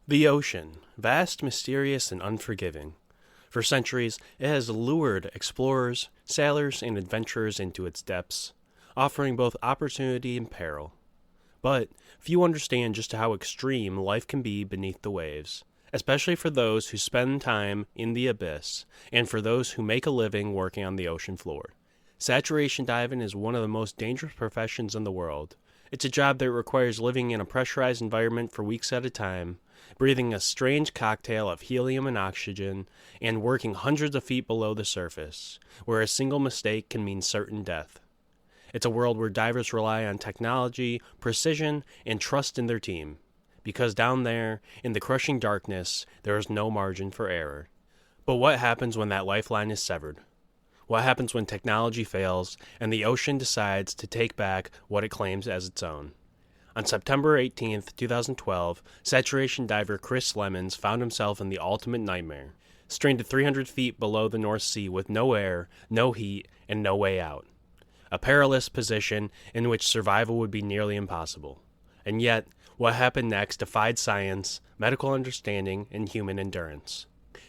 The ocean, vast, mysterious, and unforgiving. For centuries, it has lured explorers, sailors, and adventurers into its depths, offering both opportunity and peril. But few understand just how extreme life can be beneath the waves, especially for those who spend time in the abyss, and for those who make a living working on the ocean floor. Saturation diving is one of the most dangerous professions in the world. It's a job that requires living in a pressurized environment for weeks at a time, breathing a strange cocktail of helium and oxygen, and working hundreds of feet below the surface, where a single mistake can mean certain death. It's a world where divers rely on technology, precision, and trust in their team, because down there, in the crushing darkness, there is no margin for error. But what happens when that lifeline is severed? What happens when technology fails and the ocean decides to take back what it claims as its own? On September 18, 2012, saturation diver Chris Lemons found himself in the ultimate nightmare, stranded 300 feet below the North Sea with no air, no heat, and no way out. A perilous position in which survival would be nearly impossible. And yet, what happened next defied science, medical understanding, and human endurance.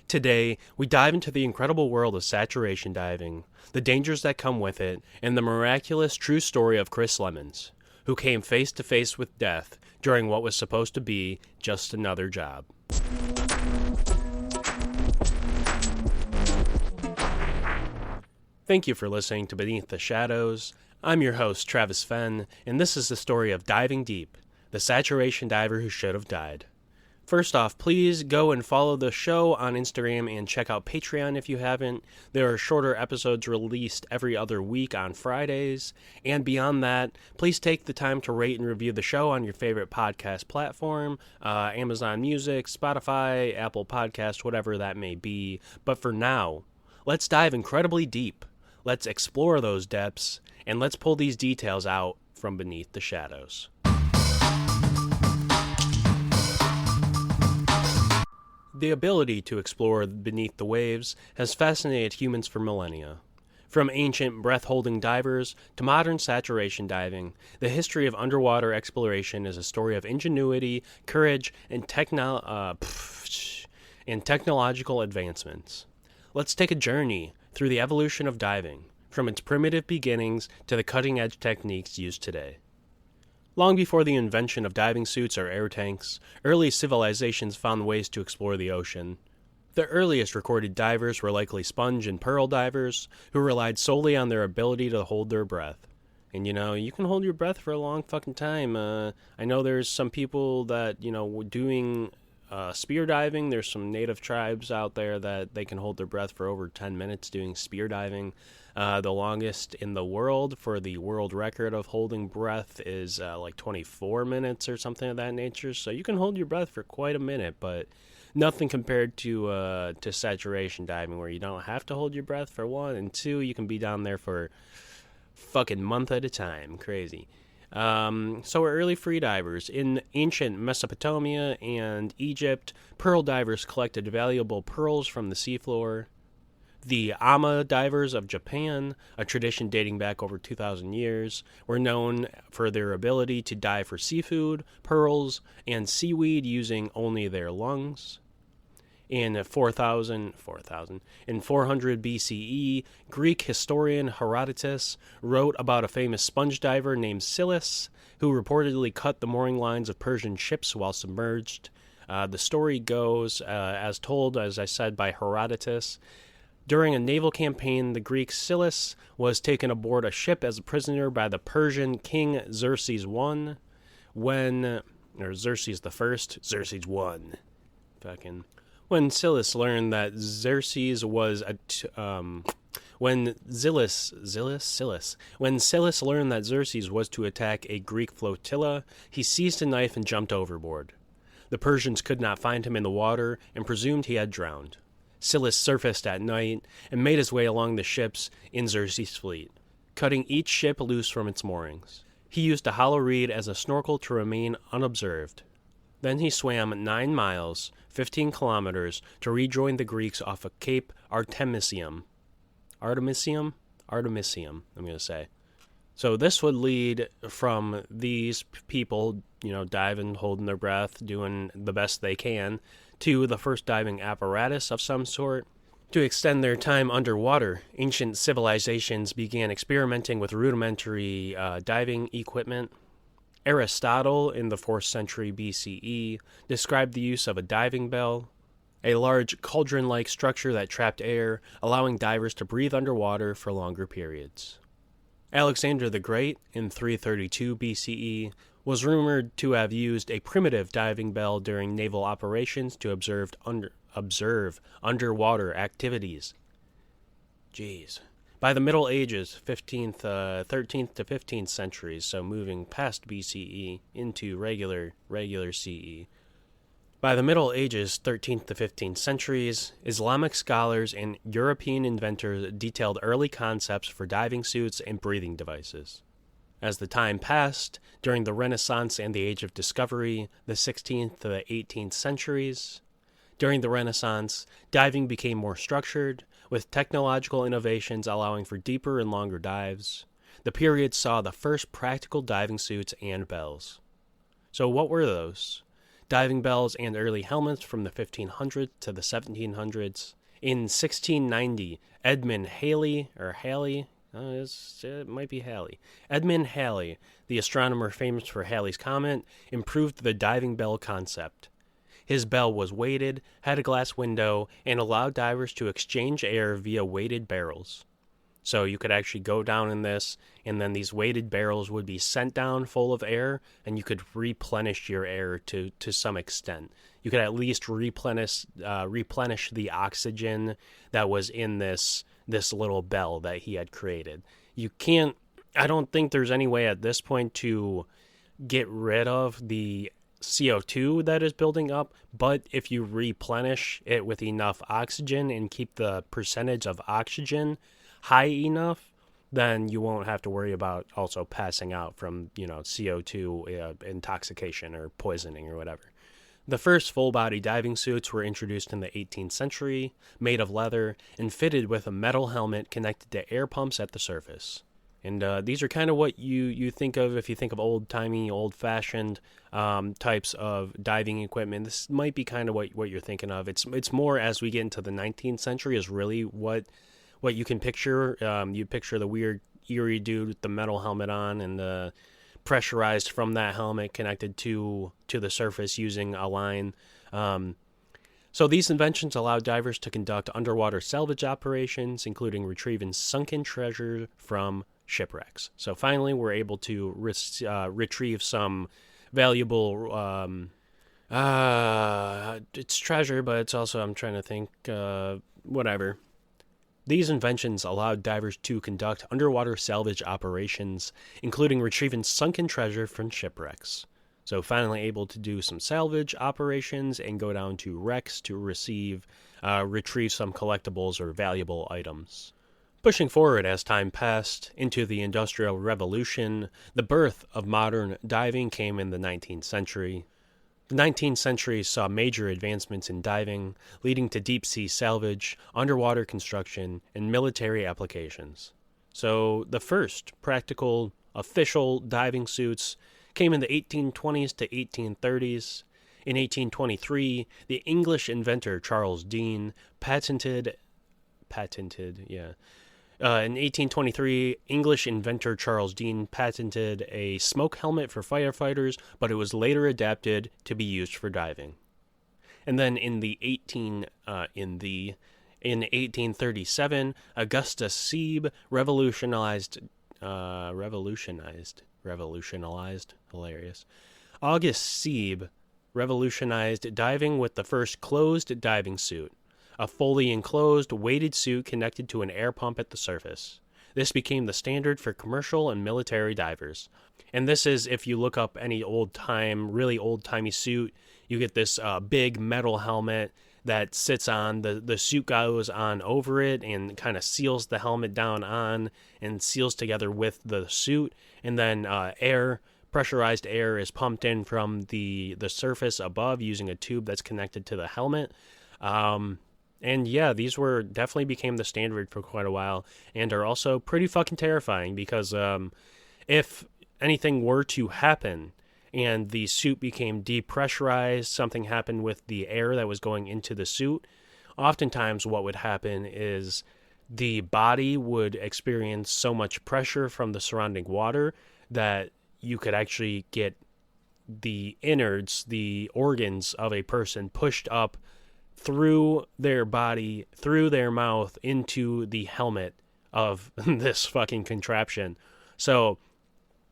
Today, we dive into the incredible world of saturation diving, the dangers that come with it, and the miraculous true story of Chris Lemons, who came face to face with death during what was supposed to be just another job. Thank you for listening to Beneath the Shadows. I'm your host, Travis Fenn, and this is the story of Diving Deep, the saturation diver who should have died. First off, please go and follow the show on Instagram and check out Patreon if you haven't. There are shorter episodes released every other week on Fridays. And beyond that, please take the time to rate and review the show on your favorite podcast platform, Amazon Music, Spotify, Apple Podcasts, whatever that may be. But for now, let's dive incredibly deep. Let's explore those depths, and let's pull these details out from beneath the shadows. The ability to explore beneath the waves has fascinated humans for millennia. From ancient breath-holding divers to modern saturation diving, the history of underwater exploration is a story of ingenuity, courage, and technological advancements. Let's take a journey through the evolution of diving, from its primitive beginnings to the cutting-edge techniques used today. Long before the invention of diving suits or air tanks, early civilizations found ways to explore the ocean. The earliest recorded divers were likely sponge and pearl divers, who relied solely on their ability to hold their breath. And you can hold your breath for a long fucking time. I know there's some people that, doing spear diving. There's some native tribes out there that they can hold their breath for over 10 minutes doing spear diving. The longest in the world for the world record of holding breath is like 24 minutes or something of that nature. So you can hold your breath for quite a minute, but nothing compared to saturation diving, where you don't have to hold your breath for one, and two, you can be down there for fucking month at a time. Crazy. So early free divers. In ancient Mesopotamia and Egypt, pearl divers collected valuable pearls from the seafloor. The Ama divers of Japan, a tradition dating back over 2,000 years, were known for their ability to dive for seafood, pearls, and seaweed using only their lungs. In 400 BCE, Greek historian Herodotus wrote about a famous sponge diver named Silas, who reportedly cut the mooring lines of Persian ships while submerged. The story goes, as told, as I said, by Herodotus. During a naval campaign, the Greek Silas was taken aboard a ship as a prisoner by the Persian king Xerxes I. When Silas learned that Xerxes was when Silas learned that Xerxes was to attack a Greek flotilla, he seized a knife and jumped overboard. The Persians could not find him in the water and presumed he had drowned. Silas surfaced at night and made his way along the ships in Xerxes' fleet, cutting each ship loose from its moorings. He used a hollow reed as a snorkel to remain unobserved. Then he swam 9 miles, 15 kilometers, to rejoin the Greeks off of Cape Artemisium. Artemisium, I'm going to say. So this would lead from these people, diving, holding their breath, doing the best they can, to the first diving apparatus of some sort. To extend their time underwater, ancient civilizations began experimenting with rudimentary diving equipment. Aristotle, in the 4th century BCE, described the use of a diving bell, a large cauldron-like structure that trapped air, allowing divers to breathe underwater for longer periods. Alexander the Great, in 332 BCE, was rumored to have used a primitive diving bell during naval operations to observe underwater activities. Jeez. By the Middle Ages, 13th to 15th centuries, so moving past BCE into regular CE. By the Middle Ages, 13th to 15th centuries, Islamic scholars and European inventors detailed early concepts for diving suits and breathing devices. As the time passed, during the Renaissance and the Age of Discovery, the 16th to the 18th centuries, during the Renaissance, diving became more structured, with technological innovations allowing for deeper and longer dives. The period saw the first practical diving suits and bells. So what were those? Diving bells and early helmets from the 1500s to the 1700s. In 1690, Edmund Halley, it might be Halley. Edmund Halley, the astronomer famous for Halley's Comet, improved the diving bell concept. His bell was weighted, had a glass window, and allowed divers to exchange air via weighted barrels. So you could actually go down in this, and then these weighted barrels would be sent down full of air, and you could replenish your air to some extent. You could at least replenish the oxygen that was in this little bell that he had created. I don't think there's any way at this point to get rid of the CO2 that is building up, but if you replenish it with enough oxygen and keep the percentage of oxygen high enough, then you won't have to worry about also passing out from, CO2 intoxication or poisoning or whatever. The first full-body diving suits were introduced in the 18th century, made of leather, and fitted with a metal helmet connected to air pumps at the surface. And these are kind of what you think of if you think of old-timey, old-fashioned types of diving equipment. This might be kind of what you're thinking of. It's more as we get into the 19th century is really what you can picture. You picture the weird, eerie dude with the metal helmet on and pressurized from that helmet connected to the surface using a line. So these inventions allowed divers to conduct underwater salvage operations, including retrieving sunken treasure from shipwrecks. So finally, we're able to retrieve some valuable... it's treasure, but it's also, I'm trying to think, whatever. These inventions allowed divers to conduct underwater salvage operations, including retrieving sunken treasure from shipwrecks. So finally able to do some salvage operations and go down to wrecks to retrieve some collectibles or valuable items. Pushing forward as time passed into the Industrial Revolution, the birth of modern diving came in the 19th century. The 19th century saw major advancements in diving, leading to deep-sea salvage, underwater construction, and military applications. So the first practical, official diving suits came in the 1820s to 1830s. In 1823, the English inventor Charles Deane in 1823, English inventor Charles Deane patented a smoke helmet for firefighters, but it was later adapted to be used for diving. And then in 1837, Augustus Sieb revolutionized, hilarious. August Sieb revolutionized diving with the first closed diving suit, a fully enclosed, weighted suit connected to an air pump at the surface. This became the standard for commercial and military divers. And this is, if you look up any really old-timey suit, you get this big metal helmet that sits on, the suit goes on over it and kind of seals the helmet down on and seals together with the suit. And then pressurized air is pumped in from the surface above using a tube that's connected to the helmet. And yeah, these were definitely became the standard for quite a while, and are also pretty fucking terrifying because if anything were to happen and the suit became depressurized, something happened with the air that was going into the suit, oftentimes what would happen is the body would experience so much pressure from the surrounding water that you could actually get the innards, the organs of a person pushed up through their body, through their mouth, into the helmet of this fucking contraption. So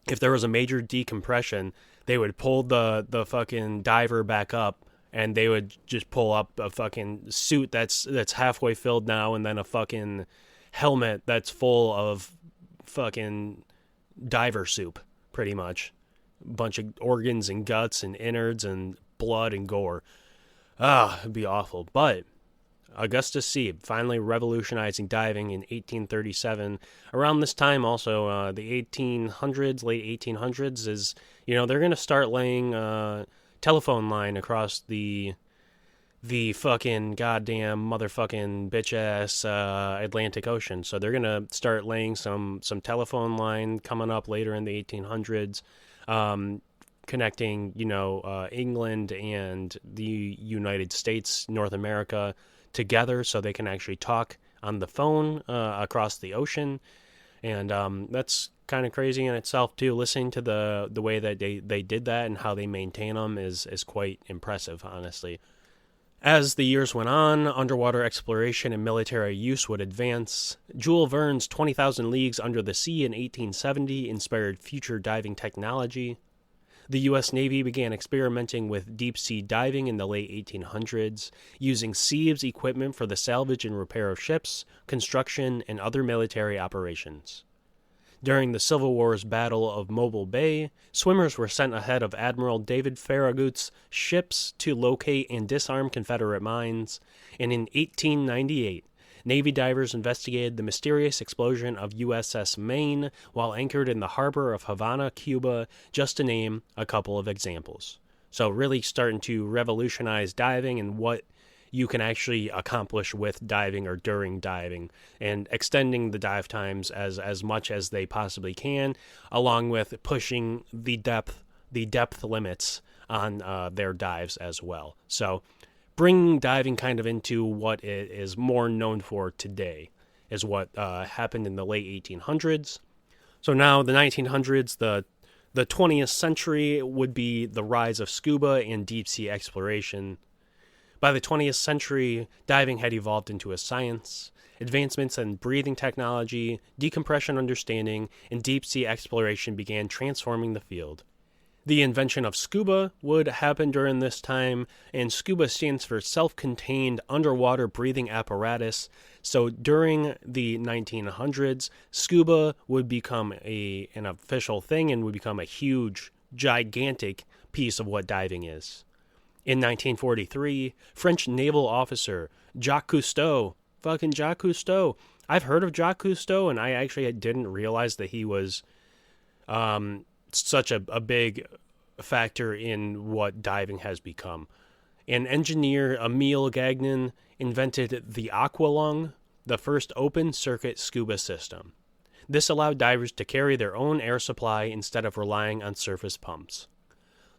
if there was a major decompression, they would pull the fucking diver back up, and they would just pull up a fucking suit that's halfway filled now, and then a fucking helmet that's full of fucking diver soup, pretty much. A bunch of organs and guts and innards and blood and gore. It'd be awful. But Augustus Sieb finally revolutionizing diving in 1837. Around this time, also, the 1800s, late 1800s, is, they're going to start laying telephone line across the fucking goddamn motherfucking bitch-ass Atlantic Ocean. So they're going to start laying some telephone line coming up later in the 1800s, connecting, England and the United States, North America, together so they can actually talk on the phone across the ocean. And that's kind of crazy in itself too. Listening to the way that they did that and how they maintain them is quite impressive, honestly. As the years went on, underwater exploration and military use would advance. Jules Verne's 20,000 Leagues Under the Sea in 1870 inspired future diving technology. The U.S. Navy began experimenting with deep-sea diving in the late 1800s, using Sieb's equipment for the salvage and repair of ships, construction, and other military operations. During the Civil War's Battle of Mobile Bay, swimmers were sent ahead of Admiral David Farragut's ships to locate and disarm Confederate mines, and in 1898, Navy divers investigated the mysterious explosion of USS Maine while anchored in the harbor of Havana, Cuba, just to name a couple of examples. So really starting to revolutionize diving and what you can actually accomplish with diving or during diving, and extending the dive times as much as they possibly can, along with pushing the depth limits on their dives as well. So bringing diving kind of into what it is more known for today is what happened in the late 1800s. So now the 1900s, the 20th century would be the rise of scuba and deep-sea exploration. By the 20th century, diving had evolved into a science. Advancements in breathing technology, decompression understanding, and deep-sea exploration began transforming the field. The invention of scuba would happen during this time, and scuba stands for self-contained underwater breathing apparatus. So during the 1900s, scuba would become an official thing and would become a huge, gigantic piece of what diving is. In 1943, French naval officer Jacques Cousteau, I've heard of Jacques Cousteau, and I actually didn't realize that he was such a big factor in what diving has become. And engineer Emile Gagnon invented the aqualung, the first open-circuit scuba system. This allowed divers to carry their own air supply instead of relying on surface pumps.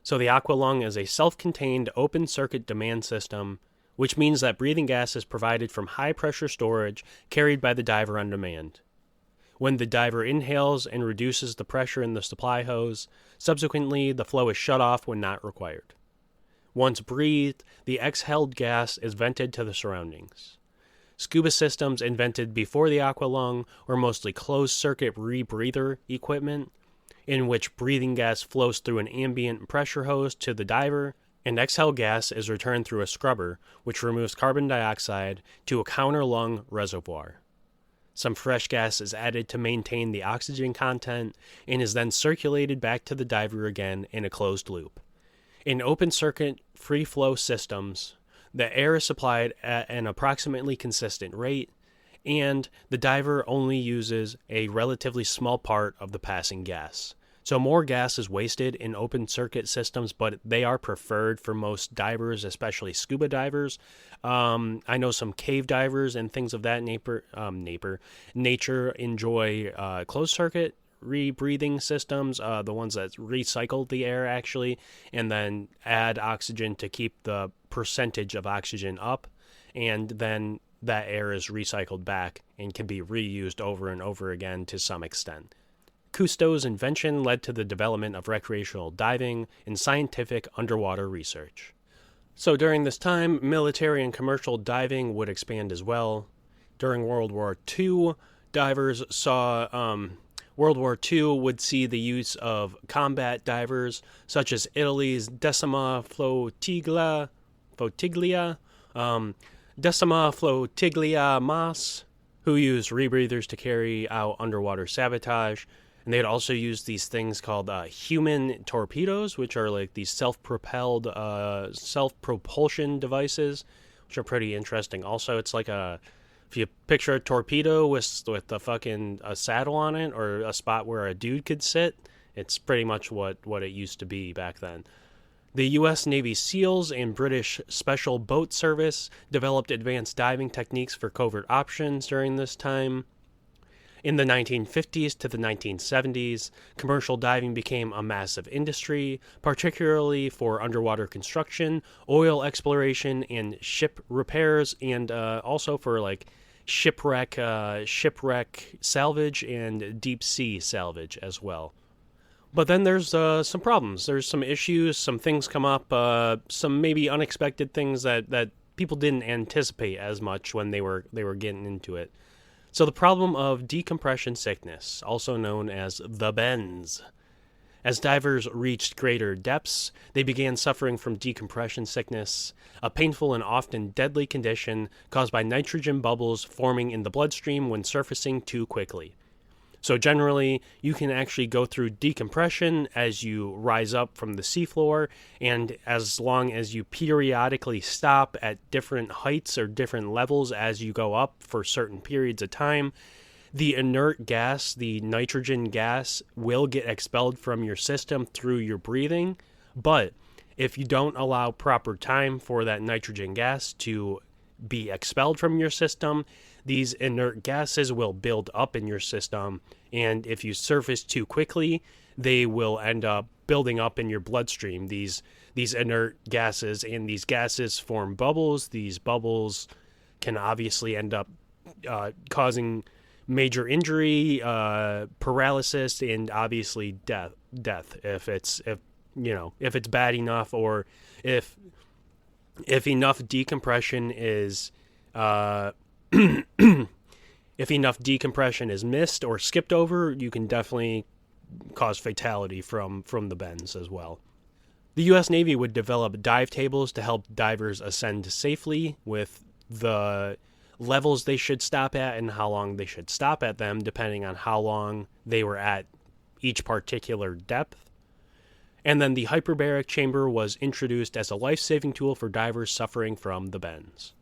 So the aqualung is a self-contained open-circuit demand system, which means that breathing gas is provided from high-pressure storage carried by the diver on demand. When the diver inhales and reduces the pressure in the supply hose, subsequently the flow is shut off when not required. Once breathed, the exhaled gas is vented to the surroundings. Scuba systems invented before the aqualung were mostly closed-circuit rebreather equipment, in which breathing gas flows through an ambient pressure hose to the diver, and exhaled gas is returned through a scrubber, which removes carbon dioxide to a counter-lung reservoir. Some fresh gas is added to maintain the oxygen content and is then circulated back to the diver again in a closed loop. In open-circuit, free-flow systems, the air is supplied at an approximately consistent rate, and the diver only uses a relatively small part of the passing gas. So more gas is wasted in open circuit systems, but they are preferred for most divers, especially scuba divers. I know some cave divers and things of that nature enjoy closed circuit rebreathing systems, the ones that recycle the air actually, and then add oxygen to keep the percentage of oxygen up, and then that air is recycled back and can be reused over and over again to some extent. Cousteau's invention led to the development of recreational diving and scientific underwater research. So during this time, military and commercial diving would expand as well. During World War II, divers saw World War II would see the use of combat divers, such as Italy's Decima Flottiglia Mas, who used rebreathers to carry out underwater sabotage. And they'd also use these things called human torpedoes, which are like these self-propulsion devices, which are pretty interesting. Also, it's like if you picture a torpedo with a saddle on it, or a spot where a dude could sit, it's pretty much what it used to be back then. The U.S. Navy SEALs and British Special Boat Service developed advanced diving techniques for covert operations during this time. In the 1950s to the 1970s, commercial diving became a massive industry, particularly for underwater construction, oil exploration, and ship repairs, and also for like shipwreck salvage and deep sea salvage as well. But then there's some problems. There's some issues, some things come up, some maybe unexpected things that people didn't anticipate as much when they were getting into it. So the problem of decompression sickness, also known as the bends. As divers reached greater depths, they began suffering from decompression sickness, a painful and often deadly condition caused by nitrogen bubbles forming in the bloodstream when surfacing too quickly. So generally, you can actually go through decompression as you rise up from the seafloor, and as long as you periodically stop at different heights or different levels as you go up for certain periods of time, the inert gas, the nitrogen gas, will get expelled from your system through your breathing. But if you don't allow proper time for that nitrogen gas to be expelled from your system, these inert gases will build up in your system, and if you surface too quickly, they will end up building up in your bloodstream, these inert gases, and these gases form bubbles. These bubbles can obviously end up causing major injury, paralysis, and obviously death if it's bad enough, or if enough decompression is if enough decompression is missed or skipped over, you can definitely cause fatality from the bends as well. The U.S. Navy would develop dive tables to help divers ascend safely with the levels they should stop at and how long they should stop at them, depending on how long they were at each particular depth. And then the hyperbaric chamber was introduced as a life-saving tool for divers suffering from the bends.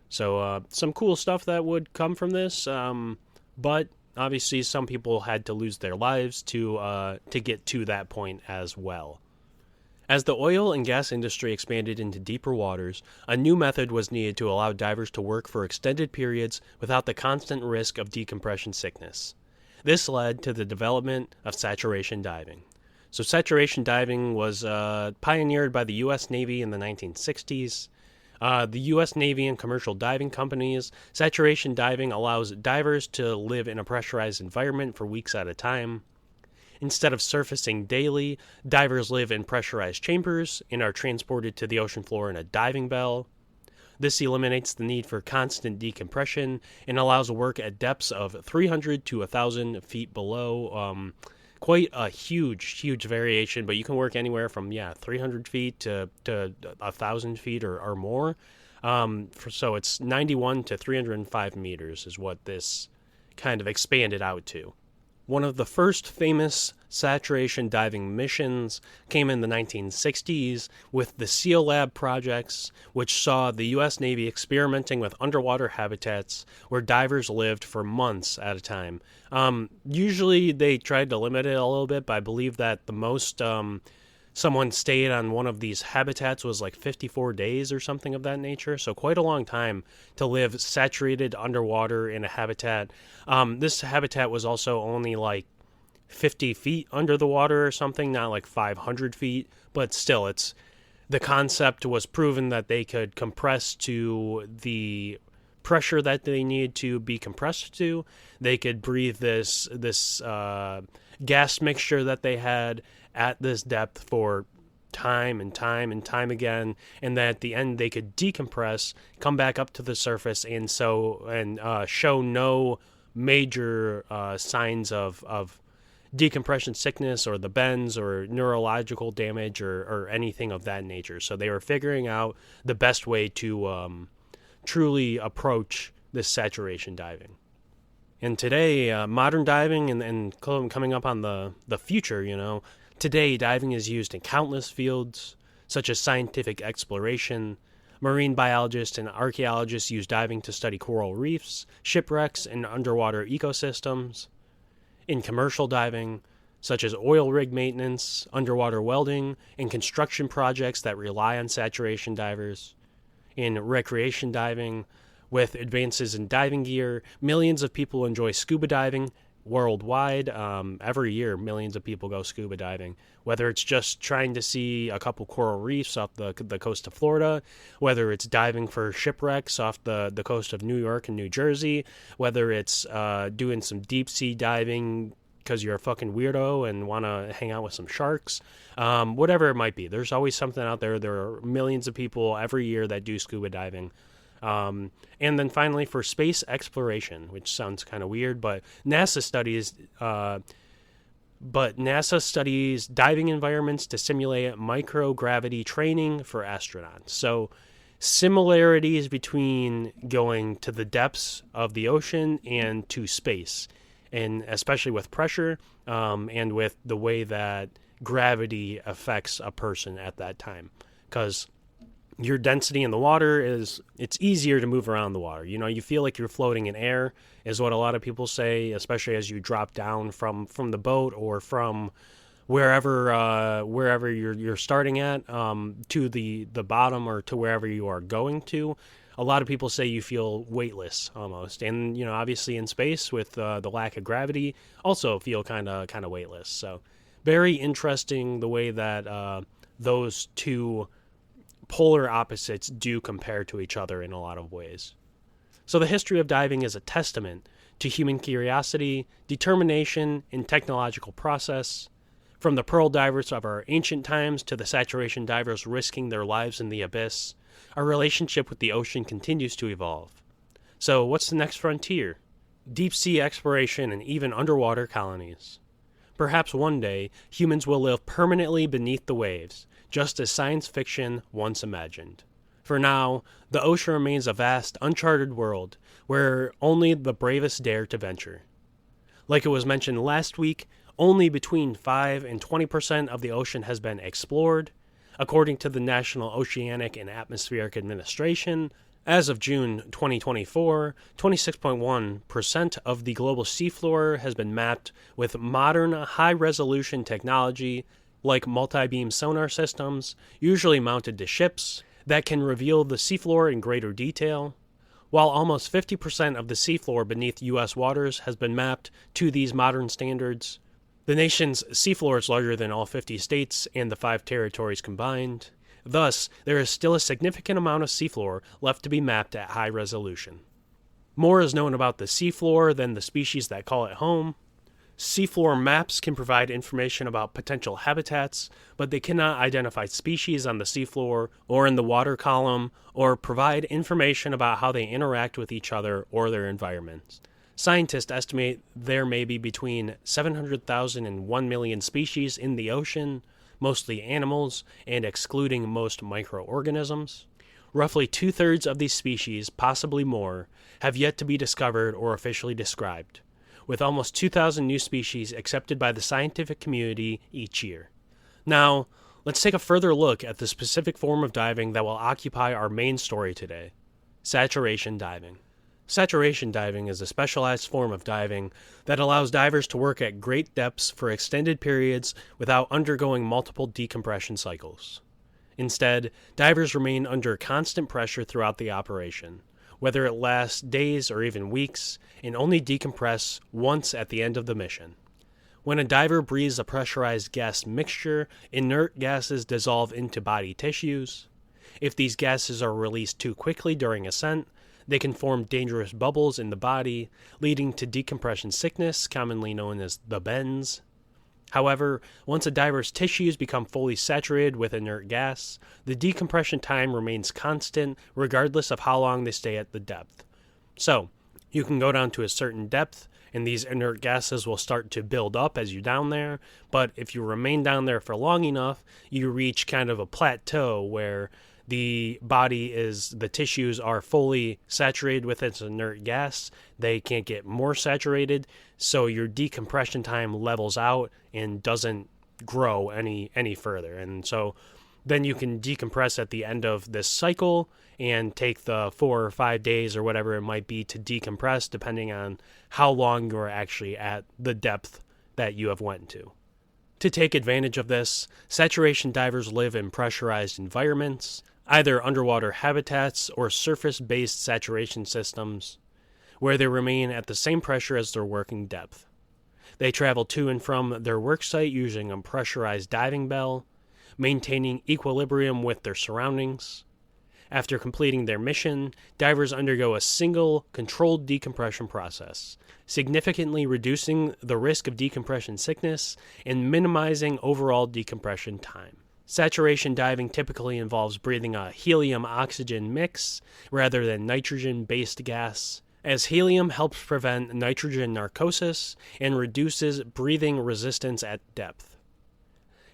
So some cool stuff that would come from this, but obviously some people had to lose their lives to get to that point as well. As the oil and gas industry expanded into deeper waters, a new method was needed to allow divers to work for extended periods without the constant risk of decompression sickness. This led to the development of saturation diving. So saturation diving was pioneered by the U.S. Navy in the 1960s. The U.S. Navy and commercial diving companies, saturation diving allows divers to live in a pressurized environment for weeks at a time. Instead of surfacing daily, divers live in pressurized chambers and are transported to the ocean floor in a diving bell. This eliminates the need for constant decompression and allows work at depths of 300 to 1,000 feet below. Quite a huge variation, but you can work anywhere from 300 feet to 1,000 feet or more. So it's 91 to 305 meters is what this kind of expanded out to. One of the first famous saturation diving missions came in the 1960s with the SEAL Lab projects, which saw the U.S. Navy experimenting with underwater habitats where divers lived for months at a time. Usually they tried to limit it a little bit, but I believe that the most someone stayed on one of these habitats was like 54 days or something of that nature. So quite a long time to live saturated underwater in a habitat. This habitat was also only like 50 feet under the water or something, not like 500 feet. But still, the concept was proven that they could compress to the pressure that they need to be compressed to. They could breathe this gas mixture that they had at this depth for time and time and time again, and that at the end they could decompress, come back up to the surface, and show no major signs of decompression sickness or the bends or neurological damage or anything of that nature. So they were figuring out the best way to truly approach this saturation diving. And today, modern diving and coming up on the future, today diving is used in countless fields, such as scientific exploration. Marine biologists and archaeologists use diving to study coral reefs, shipwrecks, and underwater ecosystems. In commercial diving, such as oil rig maintenance, underwater welding, and construction projects that rely on saturation divers. In recreation diving, with advances in diving gear, millions of people enjoy scuba diving worldwide. Every year, millions of people go scuba diving, whether it's just trying to see a couple coral reefs off the coast of Florida, whether it's diving for shipwrecks off the coast of New York and New Jersey, whether it's doing some deep sea diving because you're a fucking weirdo and want to hang out with some sharks, whatever it might be. There's always something out there. There are millions of people every year that do scuba diving. And then finally, for space exploration, which sounds kind of weird, but NASA studies diving environments to simulate microgravity training for astronauts. So similarities between going to the depths of the ocean and to space, and especially with pressure, and with the way that gravity affects a person at that time. Because your density in the water it's easier to move around the water. You feel like you're floating in air, is what a lot of people say, especially as you drop down from the boat or from wherever you're starting at, to the bottom or to wherever you are going to. A lot of people say you feel weightless almost, and obviously in space with the lack of gravity, also feel kind of weightless. So very interesting the way that those two polar opposites do compare to each other in a lot of ways. So the history of diving is a testament to human curiosity, determination, and technological process. From the pearl divers of our ancient times to the saturation divers risking their lives in the abyss, our relationship with the ocean continues to evolve. So what's the next frontier? Deep sea exploration and even underwater colonies. Perhaps one day, humans will live permanently beneath the waves, just as science fiction once imagined. For now, the ocean remains a vast, uncharted world where only the bravest dare to venture. Like it was mentioned last week, only between 5 and 20% of the ocean has been explored. According to the National Oceanic and Atmospheric Administration, as of June 2024, 26.1% of the global seafloor has been mapped with modern high-resolution technology like multi-beam sonar systems, usually mounted to ships, that can reveal the seafloor in greater detail, while almost 50% of the seafloor beneath U.S. waters has been mapped to these modern standards. The nation's seafloor is larger than all 50 states and the 5 territories combined. Thus, there is still a significant amount of seafloor left to be mapped at high resolution. More is known about the seafloor than the species that call it home. Seafloor maps can provide information about potential habitats, but they cannot identify species on the seafloor or in the water column, or provide information about how they interact with each other or their environments. Scientists estimate there may be between 700,000 and 1 million species in the ocean, mostly animals, and excluding most microorganisms. Roughly 2/3 of these species, possibly more, have yet to be discovered or officially described, with almost 2,000 new species accepted by the scientific community each year. Now, let's take a further look at the specific form of diving that will occupy our main story today: saturation diving. Saturation diving is a specialized form of diving that allows divers to work at great depths for extended periods without undergoing multiple decompression cycles. Instead, divers remain under constant pressure throughout the operation, whether it lasts days or even weeks, and only decompress once at the end of the mission. When a diver breathes a pressurized gas mixture, inert gases dissolve into body tissues. If these gases are released too quickly during ascent, they can form dangerous bubbles in the body, leading to decompression sickness, commonly known as the bends. However, once a diver's tissues become fully saturated with inert gas, the decompression time remains constant regardless of how long they stay at the depth. So, you can go down to a certain depth, and these inert gases will start to build up as you're down there, but if you remain down there for long enough, you reach kind of a plateau where the tissues are fully saturated with its inert gas. They can't get more saturated, so your decompression time levels out and doesn't grow any further. And so then you can decompress at the end of this cycle and take the 4 or 5 days or whatever it might be to decompress, depending on how long you're actually at the depth that you have went to. To take advantage of this, saturation divers live in pressurized environments, either underwater habitats or surface-based saturation systems, where they remain at the same pressure as their working depth. They travel to and from their work site using a pressurized diving bell, maintaining equilibrium with their surroundings. After completing their mission, divers undergo a single, controlled decompression process, significantly reducing the risk of decompression sickness and minimizing overall decompression time. Saturation diving typically involves breathing a helium-oxygen mix rather than nitrogen-based gas, as helium helps prevent nitrogen narcosis and reduces breathing resistance at depth.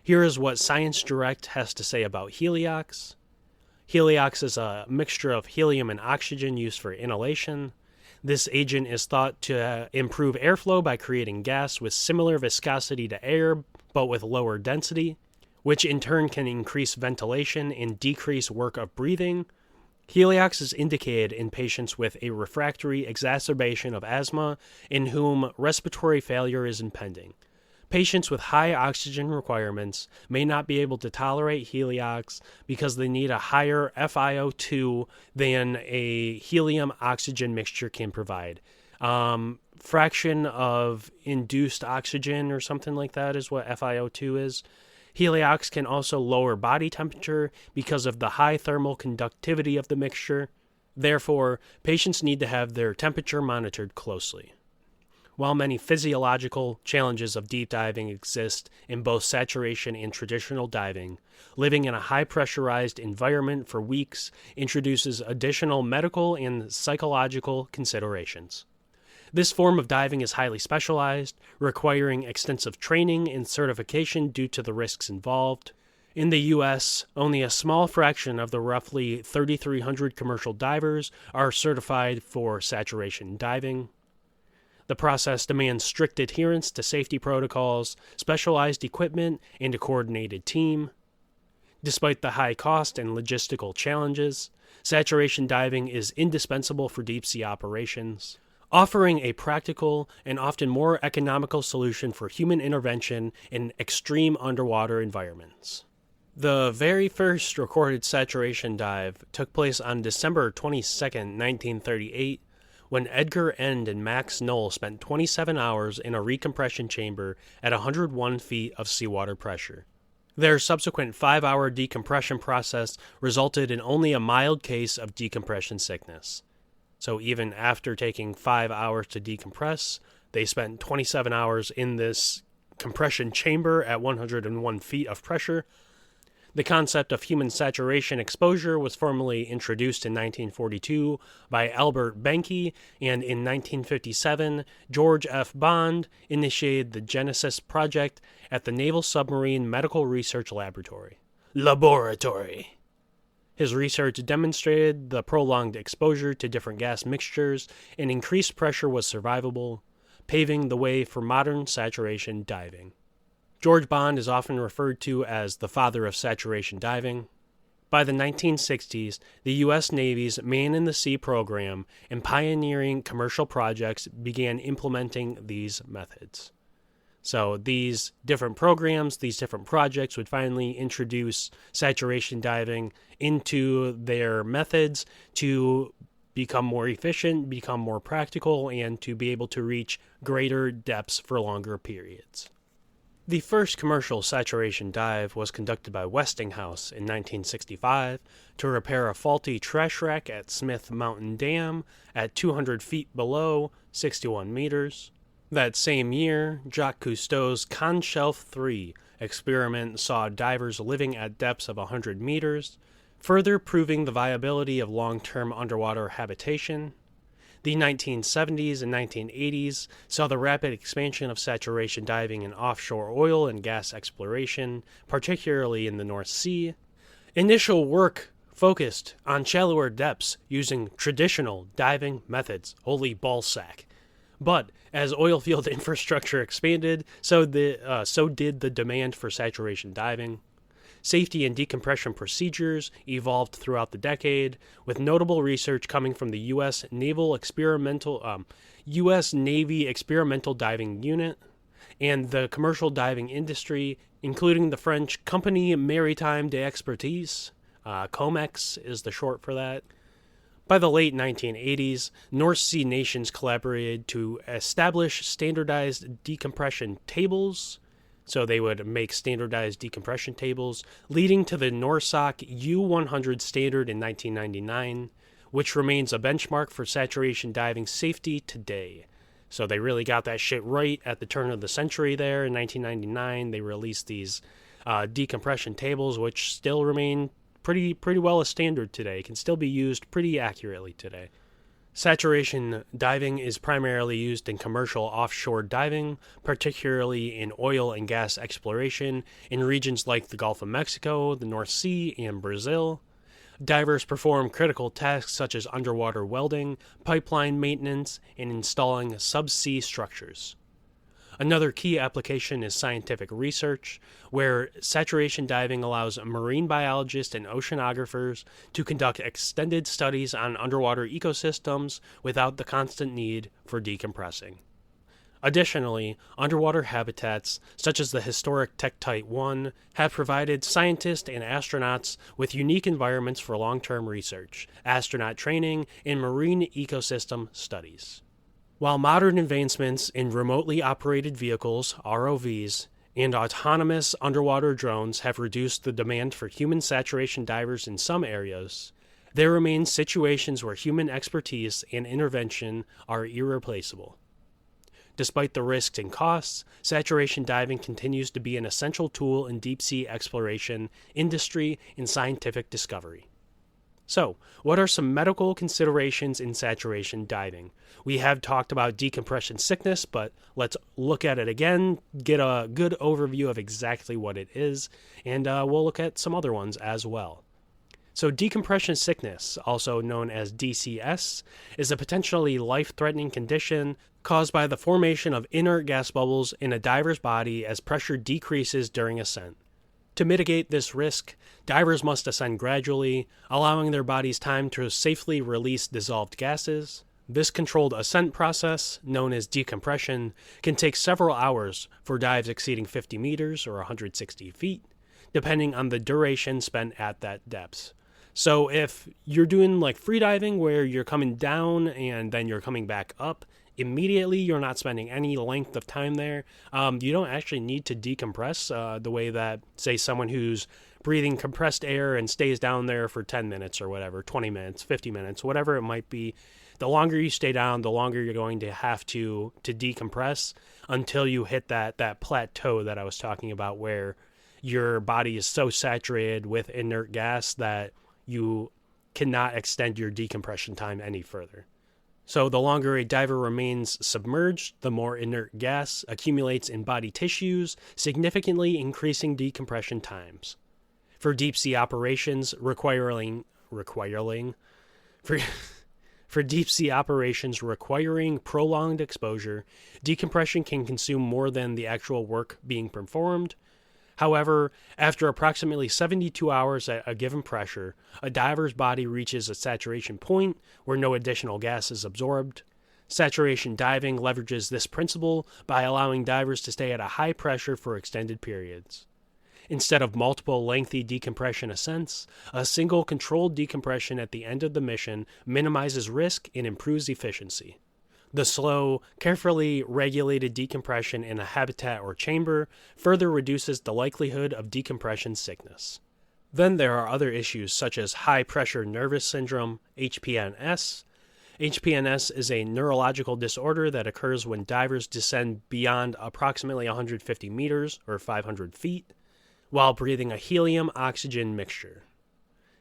Here is what Science Direct has to say about heliox. Heliox is a mixture of helium and oxygen used for inhalation. This agent is thought to improve airflow by creating gas with similar viscosity to air, but with lower density, which in turn can increase ventilation and decrease work of breathing. Heliox is indicated in patients with a refractory exacerbation of asthma in whom respiratory failure is impending. Patients with high oxygen requirements may not be able to tolerate heliox because they need a higher FiO2 than a helium-oxygen mixture can provide. Fraction of induced oxygen or something like that is what FiO2 is. Heliox can also lower body temperature because of the high thermal conductivity of the mixture. Therefore, patients need to have their temperature monitored closely. While many physiological challenges of deep diving exist in both saturation and traditional diving, living in a high-pressurized environment for weeks introduces additional medical and psychological considerations. This form of diving is highly specialized, requiring extensive training and certification due to the risks involved. In the U.S., only a small fraction of the roughly 3,300 commercial divers are certified for saturation diving. The process demands strict adherence to safety protocols, specialized equipment, and a coordinated team. Despite the high cost and logistical challenges, saturation diving is indispensable for deep-sea operations, offering a practical and often more economical solution for human intervention in extreme underwater environments. The very first recorded saturation dive took place on December 22, 1938, when Edgar End and Max Knoll spent 27 hours in a recompression chamber at 101 feet of seawater pressure. Their subsequent 5-hour decompression process resulted in only a mild case of decompression sickness. So even after taking 5 hours to decompress, they spent 27 hours in this compression chamber at 101 feet of pressure. The concept of human saturation exposure was formally introduced in 1942 by Albert Benke, and in 1957, George F. Bond initiated the Genesis project at the Naval Submarine Medical Research Laboratory. His research demonstrated the prolonged exposure to different gas mixtures and increased pressure was survivable. paving the way for modern saturation diving. George Bond is often referred to as the father of saturation diving. By the 1960s, the U.S. Navy's Man-in-the-Sea program and pioneering commercial projects began implementing these methods. So these different programs, these different projects would finally introduce saturation diving into their methods to become more efficient, become more practical, and to be able to reach greater depths for longer periods. The first commercial saturation dive was conducted by Westinghouse in 1965 to repair a faulty trash rack at Smith Mountain Dam at 200 feet below 61 meters. That same year, Jacques Cousteau's Conshelf 3 experiment saw divers living at depths of 100 meters, further proving the viability of long-term underwater habitation. The 1970s and 1980s saw the rapid expansion of saturation diving in offshore oil and gas exploration, particularly in the North Sea. Initial work focused on shallower depths using traditional diving methods, holy ballsack. But as oil field infrastructure expanded, so did the demand for saturation diving. Safety and decompression procedures evolved throughout the decade, with notable research coming from the U.S. Navy Experimental Diving Unit and the commercial diving industry, including the French Compagnie Maritime d'Expertise. COMEX is the short for that. By the late 1980s, North Sea nations collaborated to establish standardized decompression tables. So they would make standardized decompression tables, leading to the NORSOC U100 standard in 1999, which remains a benchmark for saturation diving safety today. So they really got that shit right at the turn of the century there. In 1999, they released these decompression tables, which still remain pretty well a standard today, can still be used pretty accurately today. Saturation diving is primarily used in commercial offshore diving, particularly in oil and gas exploration in regions like the Gulf of Mexico, the North Sea, and Brazil. Divers perform critical tasks such as underwater welding, pipeline maintenance, and installing subsea structures. Another key application is scientific research, where saturation diving allows marine biologists and oceanographers to conduct extended studies on underwater ecosystems without the constant need for decompressing. Additionally, underwater habitats, such as the historic Tektite 1, have provided scientists and astronauts with unique environments for long-term research, astronaut training, and marine ecosystem studies. While modern advancements in remotely operated vehicles, ROVs, and autonomous underwater drones have reduced the demand for human saturation divers in some areas, there remain situations where human expertise and intervention are irreplaceable. Despite the risks and costs, saturation diving continues to be an essential tool in deep-sea exploration, industry, and scientific discovery. So, what are some medical considerations in saturation diving? We have talked about decompression sickness, but let's look at it again, get a good overview of exactly what it is, and we'll look at some other ones as well. So decompression sickness, also known as DCS, is a potentially life-threatening condition caused by the formation of inert gas bubbles in a diver's body as pressure decreases during ascent. To mitigate this risk, divers must ascend gradually, allowing their bodies time to safely release dissolved gases. This controlled ascent process, known as decompression, can take several hours for dives exceeding 50 meters or 160 feet, depending on the duration spent at that depth. So if you're doing like free diving where you're coming down and then you're coming back up, immediately you're not spending any length of time there. You don't actually need to decompress the way that, say, someone who's breathing compressed air and stays down there for 10 minutes or whatever, 20 minutes, 50 minutes, whatever it might be. The longer you stay down, the longer you're going to have to decompress until you hit that plateau that I was talking about where your body is so saturated with inert gas that you cannot extend your decompression time any further. So the longer a diver remains submerged, the more inert gas accumulates in body tissues, significantly increasing decompression times. For deep sea operations requiring For deep-sea operations requiring prolonged exposure, decompression can consume more than the actual work being performed. However, after approximately 72 hours at a given pressure, a diver's body reaches a saturation point where no additional gas is absorbed. Saturation diving leverages this principle by allowing divers to stay at a high pressure for extended periods. Instead of multiple lengthy decompression ascents, a single controlled decompression at the end of the mission minimizes risk and improves efficiency. The slow, carefully regulated decompression in a habitat or chamber further reduces the likelihood of decompression sickness. Then there are other issues such as high-pressure nervous syndrome, HPNS. HPNS is a neurological disorder that occurs when divers descend beyond approximately 150 meters or 500 feet while breathing a helium-oxygen mixture.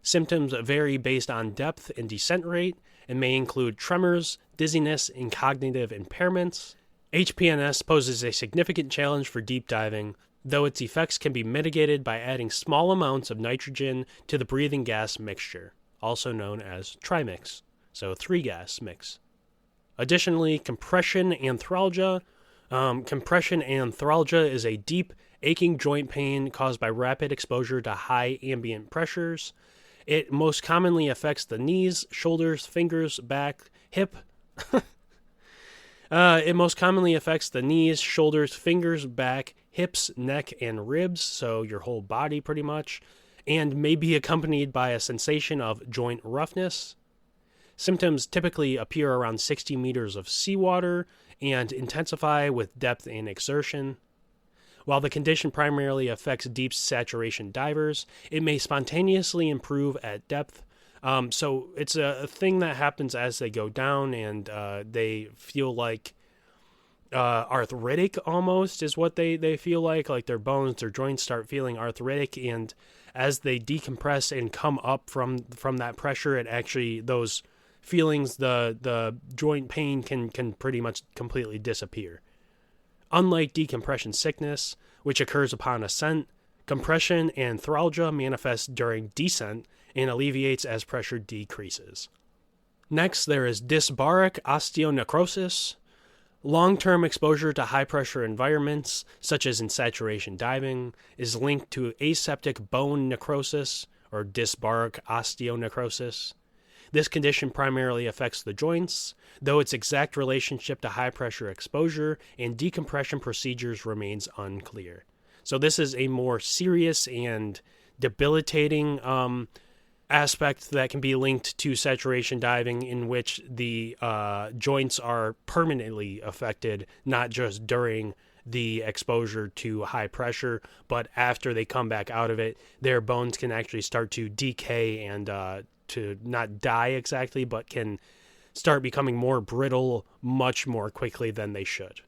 Symptoms vary based on depth and descent rate and may include tremors, dizziness, and cognitive impairments. HPNS poses a significant challenge for deep diving, though its effects can be mitigated by adding small amounts of nitrogen to the breathing gas mixture, also known as trimix, so 3-gas mix. Additionally, compression anthralgia. Compression anthralgia is a deep, aching joint pain caused by rapid exposure to high ambient pressures. It most commonly affects the knees, shoulders, fingers, back, hip. It most commonly affects the knees, shoulders, fingers, back, hips, neck, and ribs, so your whole body pretty much, and may be accompanied by a sensation of joint roughness. Symptoms typically appear around 60 meters of seawater and intensify with depth and exertion. While the condition primarily affects deep saturation divers, it may spontaneously improve at depth. So it's a thing that happens as they go down, and they feel like arthritic almost is what they feel like their bones, their joints start feeling arthritic, and as they decompress and come up from that pressure, it actually, those feelings, the joint pain can pretty much completely disappear. Unlike decompression sickness, which occurs upon ascent, compression anthralgia manifests during descent and alleviates as pressure decreases. Next, there is dysbaric osteonecrosis. Long-term exposure to high-pressure environments, such as in saturation diving, is linked to aseptic bone necrosis, or dysbaric osteonecrosis. This condition primarily affects the joints, though its exact relationship to high-pressure exposure and decompression procedures remains unclear. So this is a more serious and debilitating aspect that can be linked to saturation diving, in which the joints are permanently affected, not just during the exposure to high pressure, but after they come back out of it, their bones can actually start to decay and to not die exactly, but can start becoming more brittle much more quickly than they should.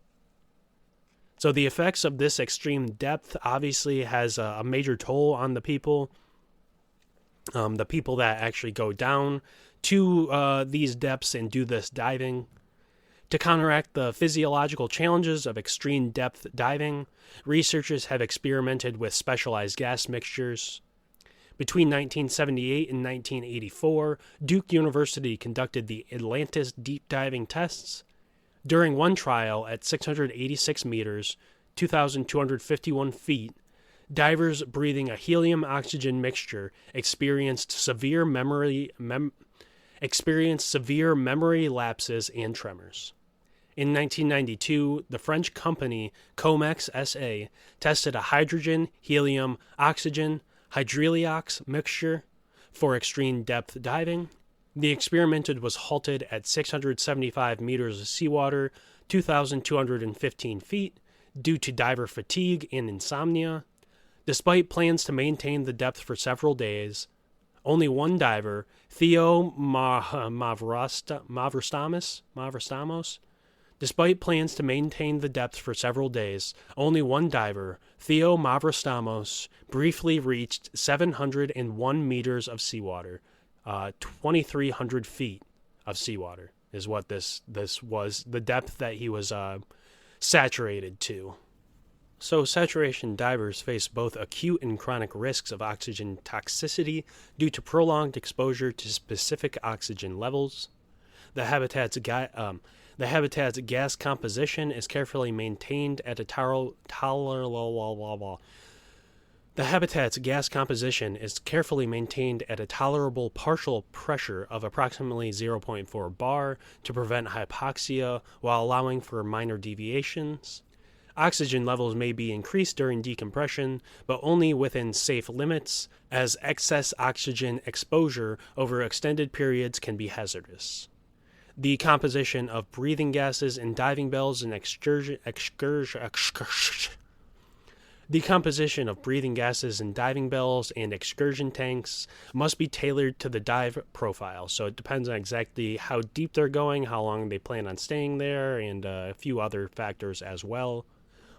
So the effects of this extreme depth obviously has a major toll on the people that actually go down to these depths and do this diving. To counteract the physiological challenges of extreme depth diving, researchers have experimented with specialized gas mixtures. Between 1978 and 1984, Duke University conducted the Atlantis deep diving tests. During one trial at 686 meters, 2,251 feet, divers breathing a helium-oxygen mixture experienced severe memory lapses and tremors. In 1992, the French company Comex SA tested a hydrogen, helium, oxygen, hydreliox mixture for extreme depth diving. The experiment was halted at 675 meters of seawater, 2,215 feet, due to diver fatigue and insomnia. Despite plans to maintain the depth for several days, only one diver, Theo Mavrostamos, Despite plans to maintain the depth for several days, only one diver, Theo Mavrostamos, briefly reached 701 meters of seawater, 2,300 feet of seawater is what this was, the depth that he was saturated to. So saturation divers face both acute and chronic risks of oxygen toxicity due to prolonged exposure to specific oxygen levels. The habitat's gas composition is carefully maintained at a tolerable partial pressure of approximately 0.4 bar to prevent hypoxia while allowing for minor deviations. Oxygen levels may be increased during decompression, but only within safe limits, as excess oxygen exposure over extended periods can be hazardous. The composition of breathing gases in diving bells and excursion tanks must be tailored to the dive profile. So it depends on exactly how deep they're going, how long they plan on staying there, and a few other factors as well.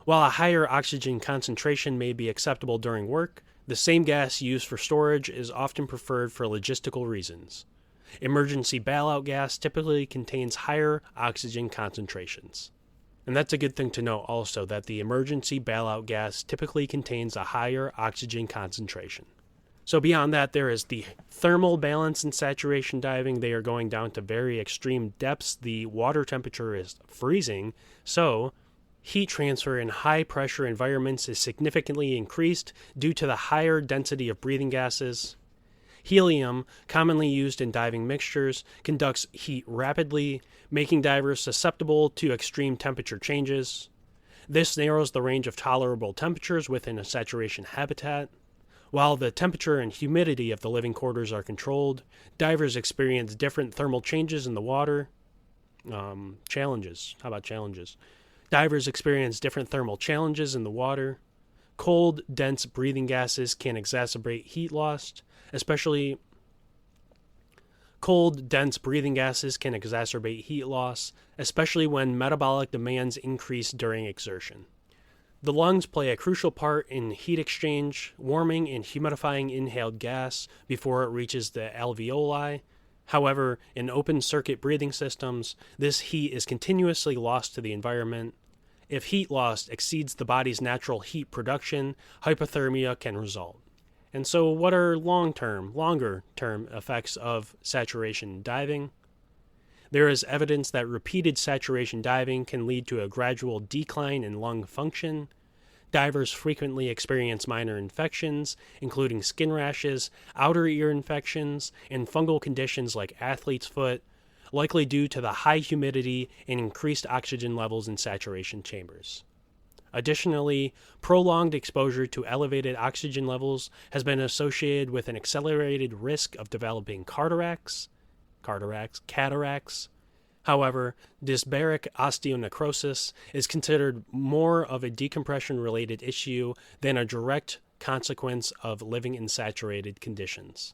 While a higher oxygen concentration may be acceptable during work, the same gas used for storage is often preferred for logistical reasons. Emergency bailout gas typically contains higher oxygen concentrations. And that's a good thing to know also, that the emergency bailout gas typically contains a higher oxygen concentration. So beyond that, there is the thermal balance in saturation diving. They are going down to very extreme depths. The water temperature is freezing, so heat transfer in high-pressure environments is significantly increased due to the higher density of breathing gases. Helium, commonly used in diving mixtures, conducts heat rapidly, making divers susceptible to extreme temperature changes. This narrows the range of tolerable temperatures within a saturation habitat. While the temperature and humidity of the living quarters are controlled, divers experience different thermal changes in the water. Challenges. How about challenges? Divers experience different thermal challenges in the water. Cold, dense breathing gases can exacerbate heat loss, especially when metabolic demands increase during exertion. The lungs play a crucial part in heat exchange, warming and humidifying inhaled gas before it reaches the alveoli. However, in open-circuit breathing systems, this heat is continuously lost to the environment. If heat loss exceeds the body's natural heat production, hypothermia can result. And so what are longer-term effects of saturation diving? There is evidence that repeated saturation diving can lead to a gradual decline in lung function. Divers frequently experience minor infections, including skin rashes, outer ear infections, and fungal conditions like athlete's foot, likely due to the high humidity and increased oxygen levels in saturation chambers. Additionally, prolonged exposure to elevated oxygen levels has been associated with an accelerated risk of developing cataracts. However, dysbaric osteonecrosis is considered more of a decompression-related issue than a direct consequence of living in saturated conditions.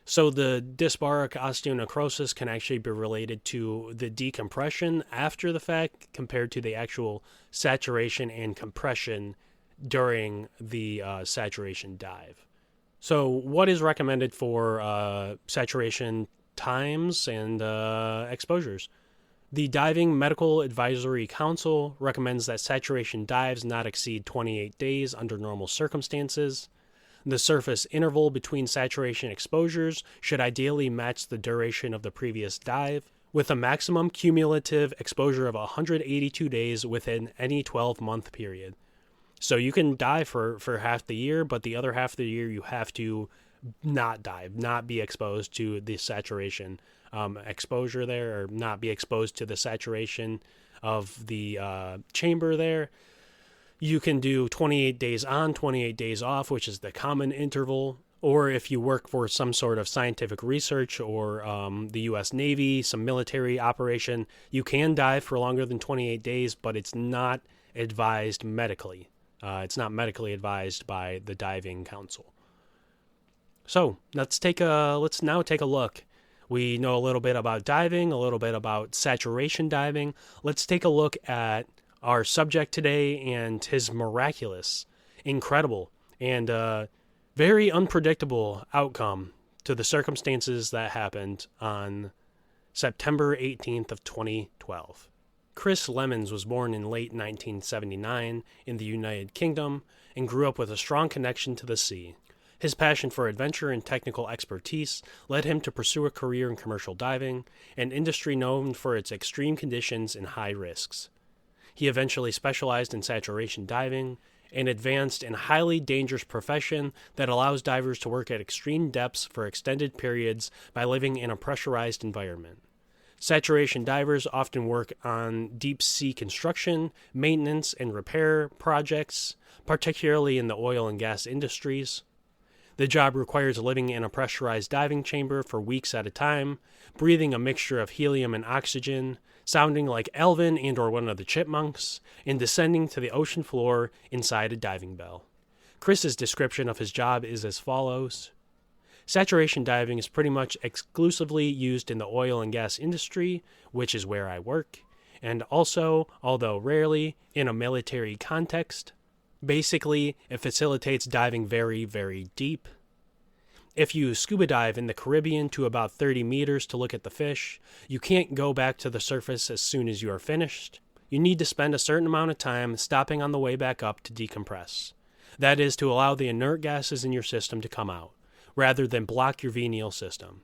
So the dysbaric osteonecrosis can actually be related to the decompression after the fact compared to the actual saturation and compression during the saturation dive. So what is recommended for saturation times and exposures? The Diving Medical Advisory Council recommends that saturation dives not exceed 28 days under normal circumstances. The surface interval between saturation exposures should ideally match the duration of the previous dive, with a maximum cumulative exposure of 182 days within any 12-month period. So you can dive for half the year, but the other half of the year you have to not dive, not be exposed to the saturation exposure there, or not be exposed to the saturation of the chamber there. You can do 28 days on, 28 days off, which is the common interval. Or if you work for some sort of scientific research or the U.S. Navy, some military operation, you can dive for longer than 28 days, but it's not advised medically. It's not medically advised by the Diving Council. So let's now take a look. We know a little bit about diving, a little bit about saturation diving. Let's take a look at our subject today and his miraculous, incredible, and very unpredictable outcome to the circumstances that happened on September 18th of 2012. Chris Lemons was born in late 1979 in the United Kingdom and grew up with a strong connection to the sea. His passion for adventure and technical expertise led him to pursue a career in commercial diving, an industry known for its extreme conditions and high risks. He eventually specialized in saturation diving, an advanced and highly dangerous profession that allows divers to work at extreme depths for extended periods by living in a pressurized environment. Saturation divers often work on deep-sea construction, maintenance, and repair projects, particularly in the oil and gas industries. The job requires living in a pressurized diving chamber for weeks at a time, breathing a mixture of helium and oxygen, sounding like Alvin and or one of the chipmunks, and descending to the ocean floor inside a diving bell. Chris's description of his job is as follows. Saturation diving is pretty much exclusively used in the oil and gas industry, which is where I work, and also, although rarely, in a military context. Basically, it facilitates diving very, very deep. If you scuba dive in the Caribbean to about 30 meters to look at the fish, you can't go back to the surface as soon as you are finished. You need to spend a certain amount of time stopping on the way back up to decompress. That is to allow the inert gases in your system to come out, rather than block your venial system.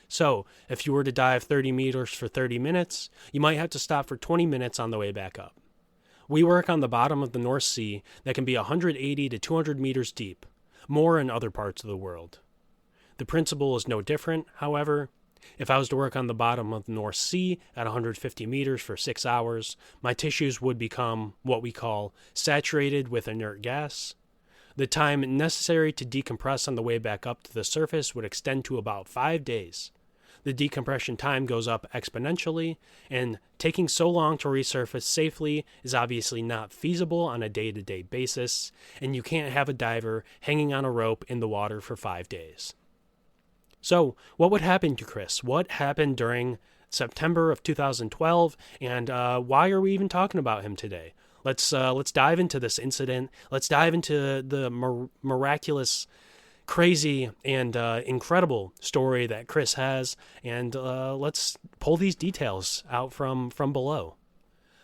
So, if you were to dive 30 meters for 30 minutes, you might have to stop for 20 minutes on the way back up. We work on the bottom of the North Sea that can be 180 to 200 meters deep, more in other parts of the world. The principle is no different, however. If I was to work on the bottom of the North Sea at 150 meters for 6 hours, my tissues would become what we call saturated with inert gas. The time necessary to decompress on the way back up to the surface would extend to about 5 days. The decompression time goes up exponentially, and taking so long to resurface safely is obviously not feasible on a day-to-day basis, and you can't have a diver hanging on a rope in the water for 5 days. So, what would happen to Chris? What happened during September of 2012, and why are we even talking about him today? Let's dive into this incident. Let's dive into the miraculous, crazy, and incredible story that Chris has, and let's pull these details out from below.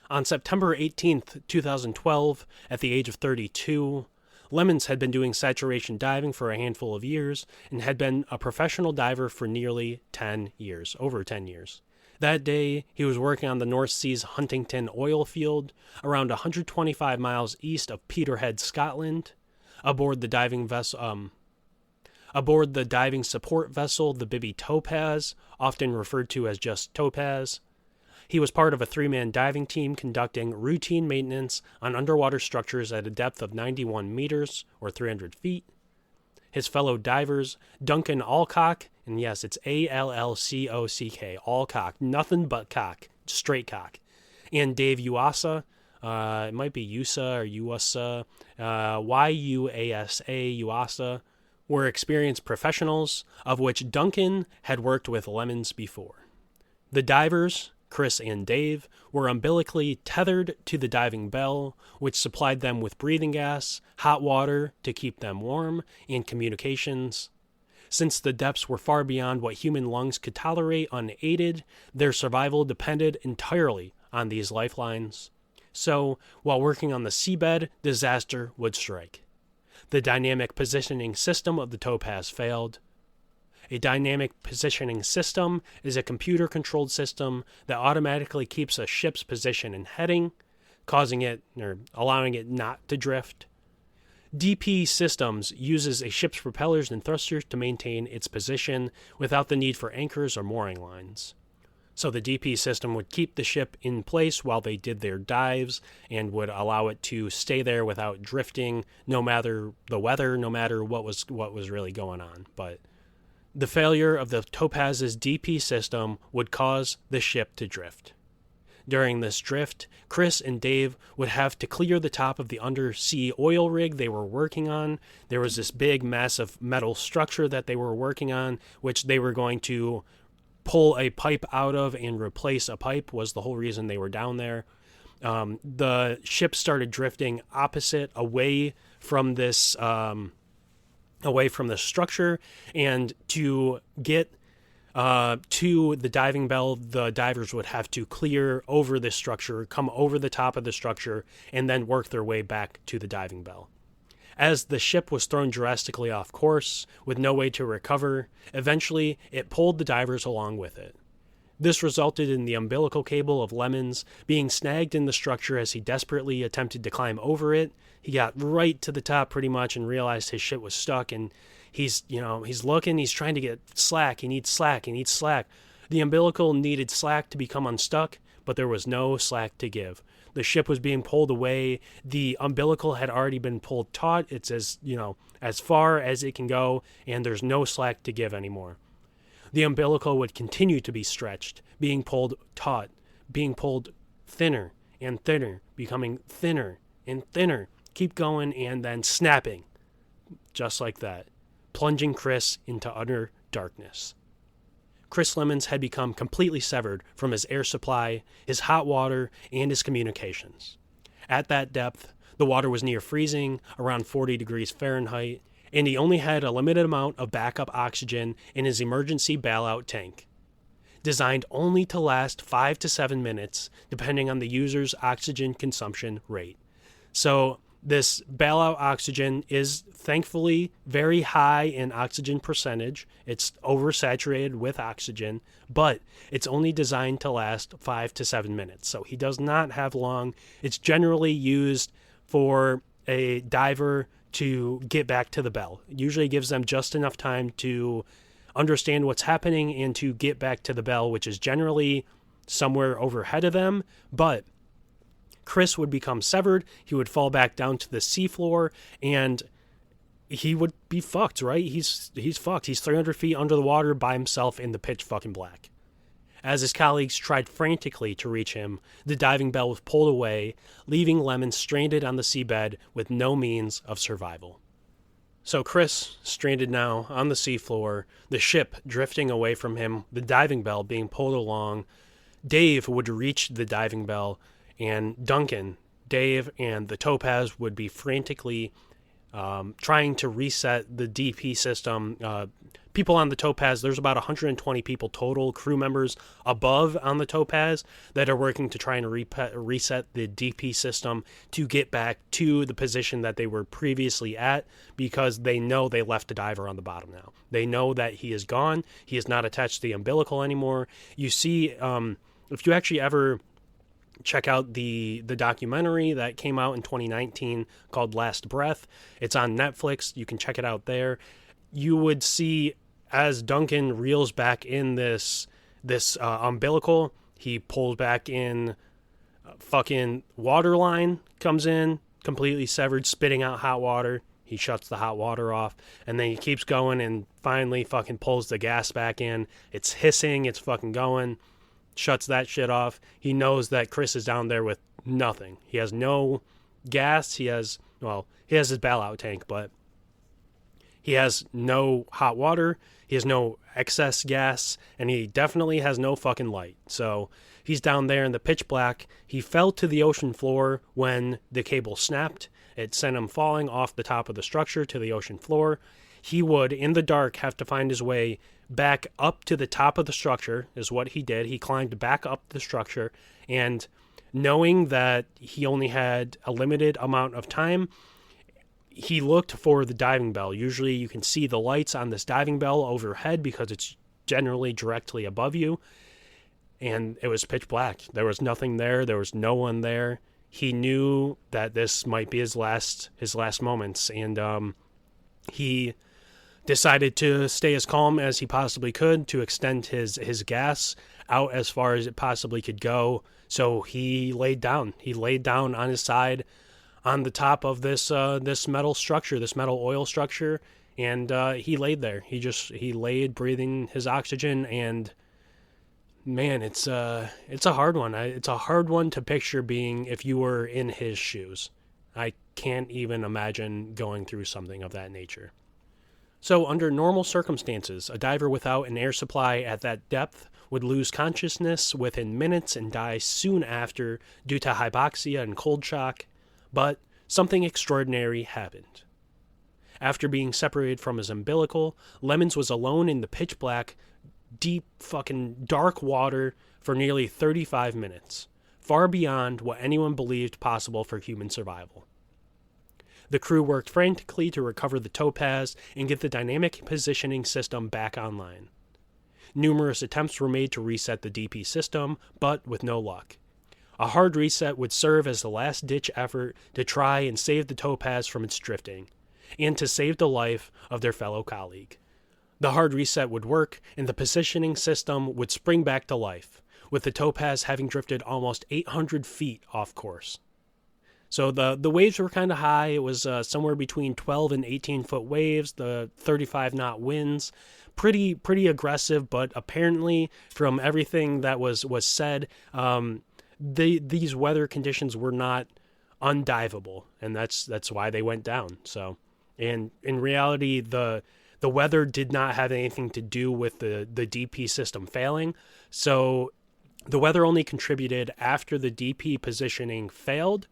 On September 18th, 2012, at the age of 32, Lemons had been doing saturation diving for a handful of years and had been a professional diver for nearly 10 years, over 10 years. That day, he was working on the North Sea's Huntington oil field, around 125 miles east of Peterhead, Scotland, aboard the diving support vessel, the Bibi Topaz, often referred to as just Topaz. He was part of a 3-man diving team conducting routine maintenance on underwater structures at a depth of 91 meters, or 300 feet. His fellow divers, Duncan Alcock, and yes, it's Allcock, Alcock, nothing but cock, straight cock, and Dave Uasa, it might be Usa or Uasa, Yuasa, Uasa, were experienced professionals, of which Duncan had worked with Lemons before. The divers, Chris and Dave, were umbilically tethered to the diving bell, which supplied them with breathing gas, hot water to keep them warm, and communications. Since the depths were far beyond what human lungs could tolerate unaided, their survival depended entirely on these lifelines. So, while working on the seabed, disaster would strike. The dynamic positioning system of the Topaz failed. A dynamic positioning system is a computer-controlled system that automatically keeps a ship's position and heading, causing it or allowing it not to drift. DP Systems uses a ship's propellers and thrusters to maintain its position without the need for anchors or mooring lines. So the DP system would keep the ship in place while they did their dives and would allow it to stay there without drifting, no matter the weather, no matter what was really going on. But the failure of the Topaz's DP system would cause the ship to drift. During this drift, Chris and Dave would have to clear the top of the undersea oil rig they were working on. There was this big, massive metal structure that they were working on, which they were going to pull a pipe out of and replace a pipe, was the whole reason they were down there. The ship started drifting opposite, away from this structure, and to get to the diving bell, the divers would have to clear over this structure, come over the top of the structure, and then work their way back to the diving bell. As the ship was thrown drastically off course, with no way to recover, eventually it pulled the divers along with it. This resulted in the umbilical cable of Lemons being snagged in the structure as he desperately attempted to climb over it. He got right to the top pretty much and realized his shit was stuck, and he's looking, he's trying to get slack. He needs slack. The umbilical needed slack to become unstuck, but there was no slack to give. The ship was being pulled away. The umbilical had already been pulled taut. It's as far as it can go, and there's no slack to give anymore. The umbilical would continue to be stretched, being pulled taut, being pulled thinner and thinner, becoming thinner and thinner, keep going, and then snapping, just like that, plunging Chris into utter darkness. Chris Lemons had become completely severed from his air supply, his hot water, and his communications. At that depth, the water was near freezing, around 40 degrees Fahrenheit, and he only had a limited amount of backup oxygen in his emergency bailout tank, designed only to last 5 to 7 minutes, depending on the user's oxygen consumption rate. So this bailout oxygen is thankfully very high in oxygen percentage. It's oversaturated with oxygen, but it's only designed to last 5 to 7 minutes. So he does not have long. It's generally used for a diver to get back to the bell. It usually gives them just enough time to understand what's happening and to get back to the bell, which is generally somewhere overhead of them. But Chris would become severed. He would fall back down to the seafloor, and he would be fucked, right? He's fucked. He's 300 feet under the water by himself in the pitch fucking black. As his colleagues tried frantically to reach him, the diving bell was pulled away, leaving Lemons stranded on the seabed with no means of survival. So Chris, stranded now on the seafloor, the ship drifting away from him, the diving bell being pulled along. Dave would reach the diving bell, and Duncan, Dave, and the Topaz would be frantically trying to reset the DP system. People on the Topaz, there's about 120 people total, crew members above on the Topaz, that are working to try and reset the DP system to get back to the position that they were previously at, because they know they left a diver on the bottom now. They know that he is gone. He is not attached to the umbilical anymore. You see, if you actually ever check out the documentary that came out in 2019 called Last Breath. It's on Netflix. You can check it out there. You would see as Duncan reels back in this umbilical, he pulls back in, fucking water line comes in, completely severed, spitting out hot water. He shuts the hot water off, and then he keeps going and finally fucking pulls the gas back in. It's hissing, it's fucking going. Shuts that shit off. He knows that Chris is down there with nothing. He has no gas. He has his bailout tank, but he has no hot water. He has no excess gas, and he definitely has no fucking light. So he's down there in the pitch black. He fell to the ocean floor when the cable snapped. It sent him falling off the top of the structure to the ocean floor. He would, in the dark, have to find his way back up to the top of the structure, is what he did. He climbed back up the structure, and knowing that he only had a limited amount of time, he looked for the diving bell. Usually you can see the lights on this diving bell overhead because it's generally directly above you, and it was pitch black. There was nothing there. There was no one there. He knew that this might be his last moments, and he decided to stay as calm as he possibly could to extend his gas out as far as it possibly could go. So he laid down. He laid down on his side on the top of this metal structure, this metal oil structure, and he laid there. He laid breathing his oxygen, and man, it's a hard one. It's a hard one to picture being if you were in his shoes. I can't even imagine going through something of that nature. So under normal circumstances, a diver without an air supply at that depth would lose consciousness within minutes and die soon after due to hypoxia and cold shock, but something extraordinary happened. After being separated from his umbilical, Lemons was alone in the pitch black, deep fucking dark water for nearly 35 minutes, far beyond what anyone believed possible for human survival. The crew worked frantically to recover the Topaz and get the dynamic positioning system back online. Numerous attempts were made to reset the DP system, but with no luck. A hard reset would serve as the last-ditch effort to try and save the Topaz from its drifting, and to save the life of their fellow colleague. The hard reset would work, and the positioning system would spring back to life, with the Topaz having drifted almost 800 feet off course. So the waves were kind of high. It was somewhere between 12 and 18-foot waves, the 35-knot winds. Pretty aggressive, but apparently from everything that was said, these weather conditions were not undiveable, and that's why they went down. So, and in reality, the weather did not have anything to do with the DP system failing. So the weather only contributed after the DP positioning failed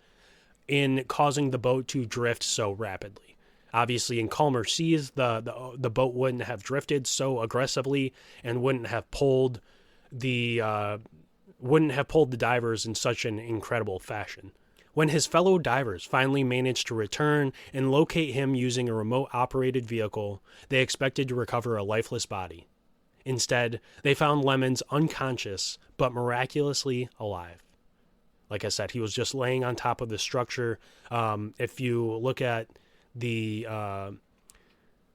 in causing the boat to drift so rapidly. Obviously, in calmer seas, the boat wouldn't have drifted so aggressively and wouldn't have pulled the divers in such an incredible fashion. When his fellow divers finally managed to return and locate him using a remote-operated vehicle, they expected to recover a lifeless body. Instead, they found Lemons unconscious, but miraculously alive. Like I said, he was just laying on top of the structure. If you look at the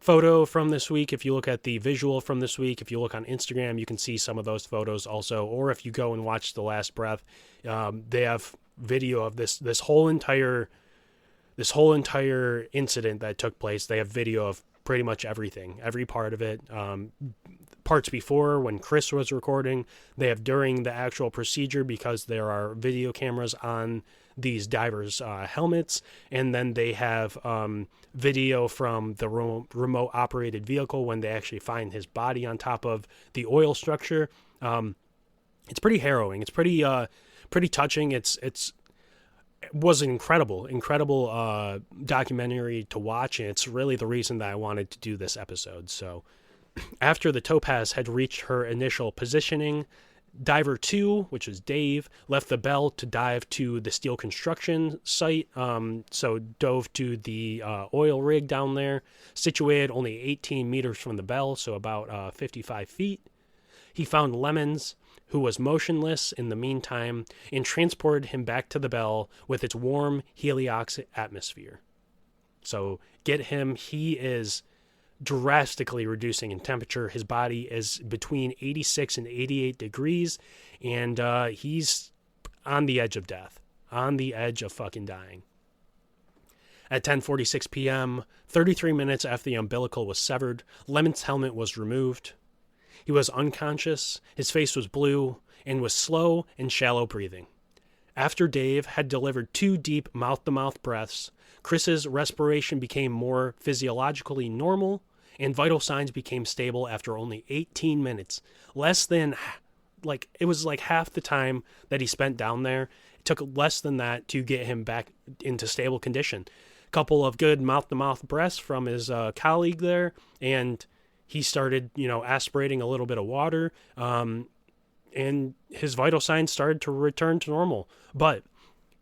photo from this week, if you look at the visual from this week, if you look on Instagram, you can see some of those photos also. Or if you go and watch The Last Breath, they have video of this whole entire incident that took place. They have video of pretty much everything, every part of it. Parts before when Chris was recording, they have during the actual procedure because there are video cameras on these divers' helmets, and then they have video from the remote operated vehicle when they actually find his body on top of the oil structure. It's pretty harrowing. It's pretty touching. It was an incredible documentary to watch, and it's really the reason that I wanted to do this episode. So after the Topaz had reached her initial positioning, Diver 2, which was Dave, left the Bell to dive to the steel construction site, so dove to the oil rig down there, situated only 18 meters from the Bell, so about 55 feet. He found Lemons, who was motionless in the meantime, and transported him back to the Bell with its warm heliox atmosphere. So get him, he is drastically reducing in temperature. His body is between 86 and 88 degrees, and he's on the edge of death, on the edge of fucking dying. At 10:46 p.m., 33 minutes after the umbilical was severed, Lemon's helmet was removed. He was unconscious, his face was blue, and was slow and shallow breathing. After Dave had delivered 2 deep mouth-to-mouth breaths, Chris's respiration became more physiologically normal, and vital signs became stable after only 18 minutes. Less than, it was like half the time that he spent down there. It took less than that to get him back into stable condition. A couple of good mouth-to-mouth breaths from his colleague there, and he started, aspirating a little bit of water, and his vital signs started to return to normal. But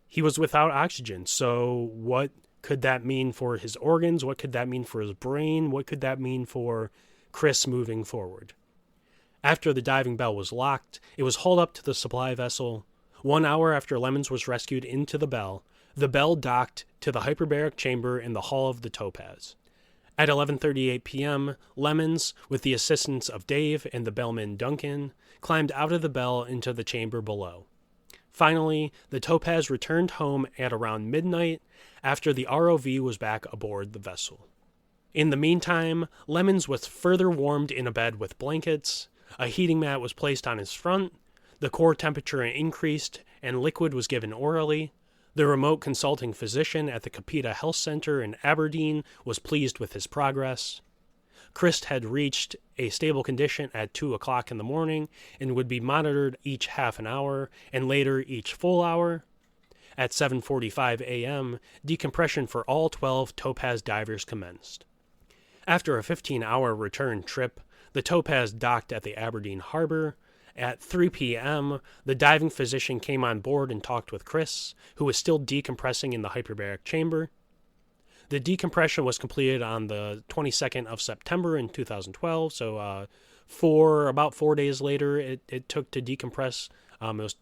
he was without oxygen, so what could that mean for his organs? What could that mean for his brain? What could that mean for Chris moving forward? After the diving bell was locked, it was hauled up to the supply vessel. 1 hour after Lemons was rescued into the Bell docked to the hyperbaric chamber in the hull of the Topaz. At 11:38 p.m., Lemons, with the assistance of Dave and the bellman Duncan, climbed out of the Bell into the chamber below. Finally, the Topaz returned home at around midnight after the ROV was back aboard the vessel. In the meantime, Lemons was further warmed in a bed with blankets, a heating mat was placed on his front, the core temperature increased, and liquid was given orally. The remote consulting physician at the Capita Health Center in Aberdeen was pleased with his progress. Chris had reached a stable condition at 2 o'clock in the morning and would be monitored each half an hour and later each full hour. At 7:45 a.m., decompression for all 12 Topaz divers commenced. After a 15-hour return trip, the Topaz docked at the Aberdeen harbor. At 3 p.m., the diving physician came on board and talked with Chris, who was still decompressing in the hyperbaric chamber. The decompression was completed on the 22nd of September in 2012. So about 4 days later, it took to decompress. It was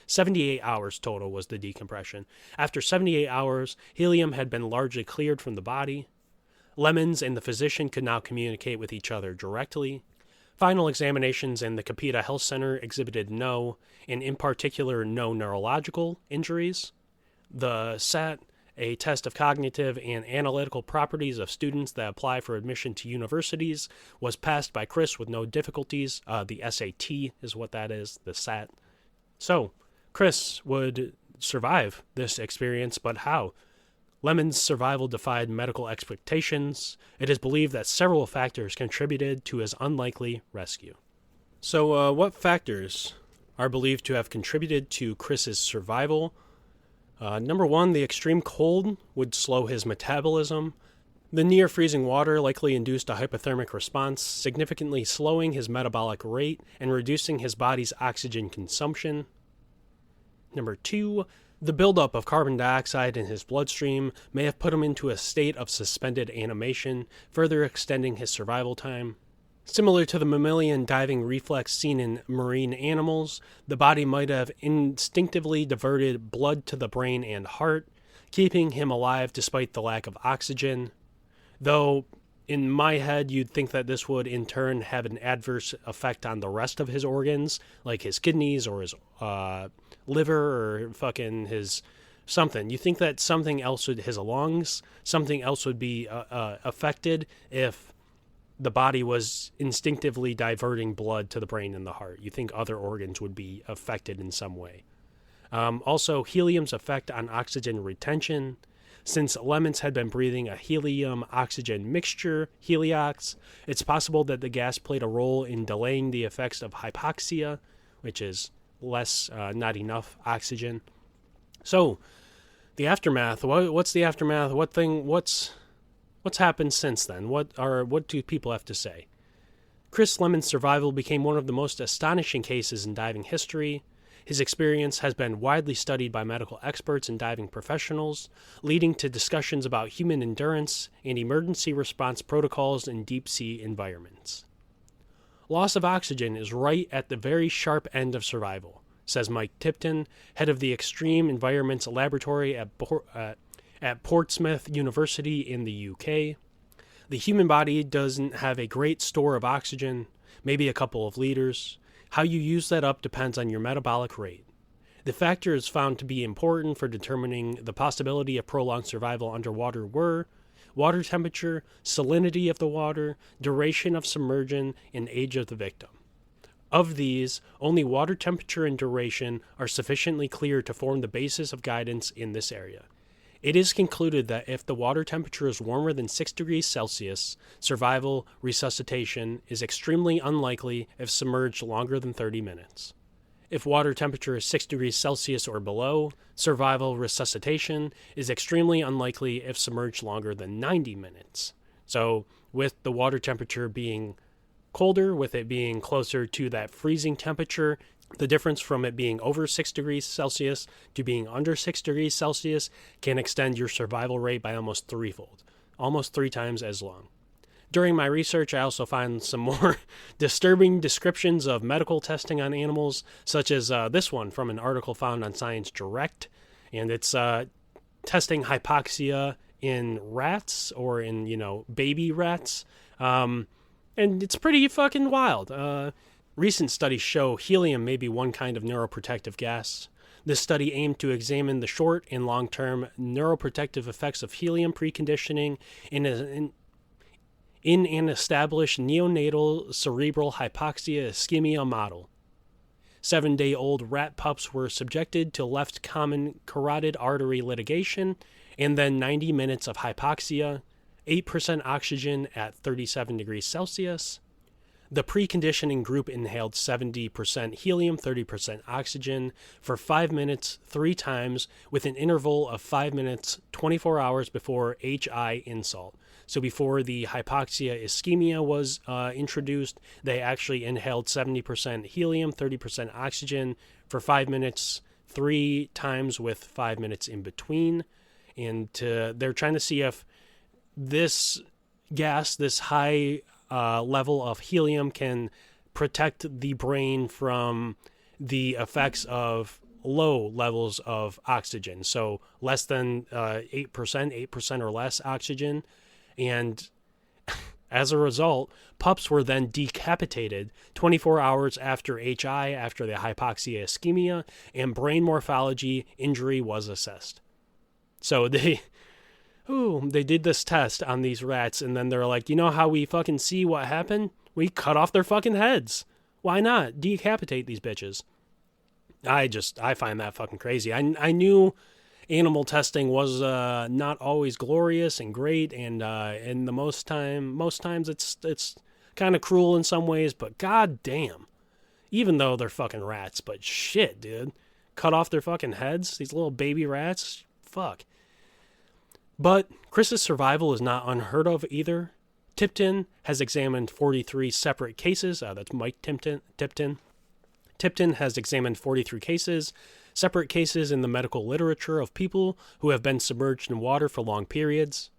78 hours total was the decompression. After 78 hours, helium had been largely cleared from the body. Lemons and the physician could now communicate with each other directly. Final examinations in the Capita Health Center exhibited no, and in particular, no neurological injuries. The SAT, a test of cognitive and analytical properties of students that apply for admission to universities, was passed by Chris with no difficulties. The SAT is what that is, the SAT. So, Chris would survive this experience, but how? Lemon's survival defied medical expectations. It is believed that several factors contributed to his unlikely rescue. So, what factors are believed to have contributed to Chris's survival? Number one, the extreme cold would slow his metabolism. The near-freezing water likely induced a hypothermic response, significantly slowing his metabolic rate and reducing his body's oxygen consumption. Number two, the buildup of carbon dioxide in his bloodstream may have put him into a state of suspended animation, further extending his survival time. Similar to the mammalian diving reflex seen in marine animals, the body might have instinctively diverted blood to the brain and heart, keeping him alive despite the lack of oxygen. Though, in my head, you'd think that this would in turn have an adverse effect on the rest of his organs, like his kidneys or his liver or fucking his something. You think that something else would, his lungs, something else would be affected if the body was instinctively diverting blood to the brain and the heart. You think other organs would be affected in some way. Also, helium's effect on oxygen retention. Since Lemons had been breathing a helium-oxygen mixture, heliox, it's possible that the gas played a role in delaying the effects of hypoxia, which is less, not enough oxygen. So, the aftermath. What's the aftermath? What's happened since then? What do people have to say? Chris Lemon's survival became one of the most astonishing cases in diving history. His experience has been widely studied by medical experts and diving professionals, leading to discussions about human endurance and emergency response protocols in deep-sea environments. Loss of oxygen is right at the very sharp end of survival, says Mike Tipton, head of the Extreme Environments Laboratory at Portsmouth University in the UK. The human body doesn't have a great store of oxygen, maybe a couple of liters. How you use that up depends on your metabolic rate. The factors found to be important for determining the possibility of prolonged survival underwater were water temperature, salinity of the water, duration of submersion, and age of the victim. Of these, only water temperature and duration are sufficiently clear to form the basis of guidance in this area. It is concluded that if the water temperature is warmer than 6 degrees Celsius, survival resuscitation is extremely unlikely if submerged longer than 30 minutes. If water temperature is 6 degrees Celsius or below, survival resuscitation is extremely unlikely if submerged longer than 90 minutes. So, with the water temperature being colder, with it being closer to that freezing temperature, the difference from it being over 6 degrees Celsius to being under 6 degrees Celsius can extend your survival rate by almost threefold, almost 3 times as long. During my research, I also found some more disturbing descriptions of medical testing on animals, such as this one from an article found on Science Direct, and it's testing hypoxia in rats or in, baby rats, and it's pretty fucking wild. Recent studies show helium may be one kind of neuroprotective gas. This study aimed to examine the short and long-term neuroprotective effects of helium preconditioning in an established neonatal cerebral hypoxia ischemia model. 7-day-old rat pups were subjected to left common carotid artery litigation and then 90 minutes of hypoxia, 8% oxygen at 37 degrees Celsius. The preconditioning group inhaled 70% helium, 30% oxygen for 5 minutes 3 times with an interval of 5 minutes 24 hours before HI insult. So before the hypoxia ischemia was introduced, they actually inhaled 70% helium, 30% oxygen for 5 minutes 3 times with 5 minutes in between. and they're trying to see if this gas, this high level of helium, can protect the brain from the effects of low levels of oxygen. So less than 8% or less oxygen. And as a result, pups were then decapitated 24 hours after HI, after the hypoxia ischemia, and brain morphology injury was assessed. So they did this test on these rats, and then they're like, you know how we fucking see what happened? We cut off their fucking heads. Why not? Decapitate these bitches. I find that fucking crazy. I knew animal testing was not always glorious and great, and the most times it's kind of cruel in some ways, but god damn. Even though they're fucking rats, but shit, dude. Cut off their fucking heads, these little baby rats? Fuck. But Chris's survival is not unheard of either. Tipton has examined 43 separate cases. That's Mike Tipton. Tipton has examined 43 cases, separate cases in the medical literature of people who have been submerged in water for long periods.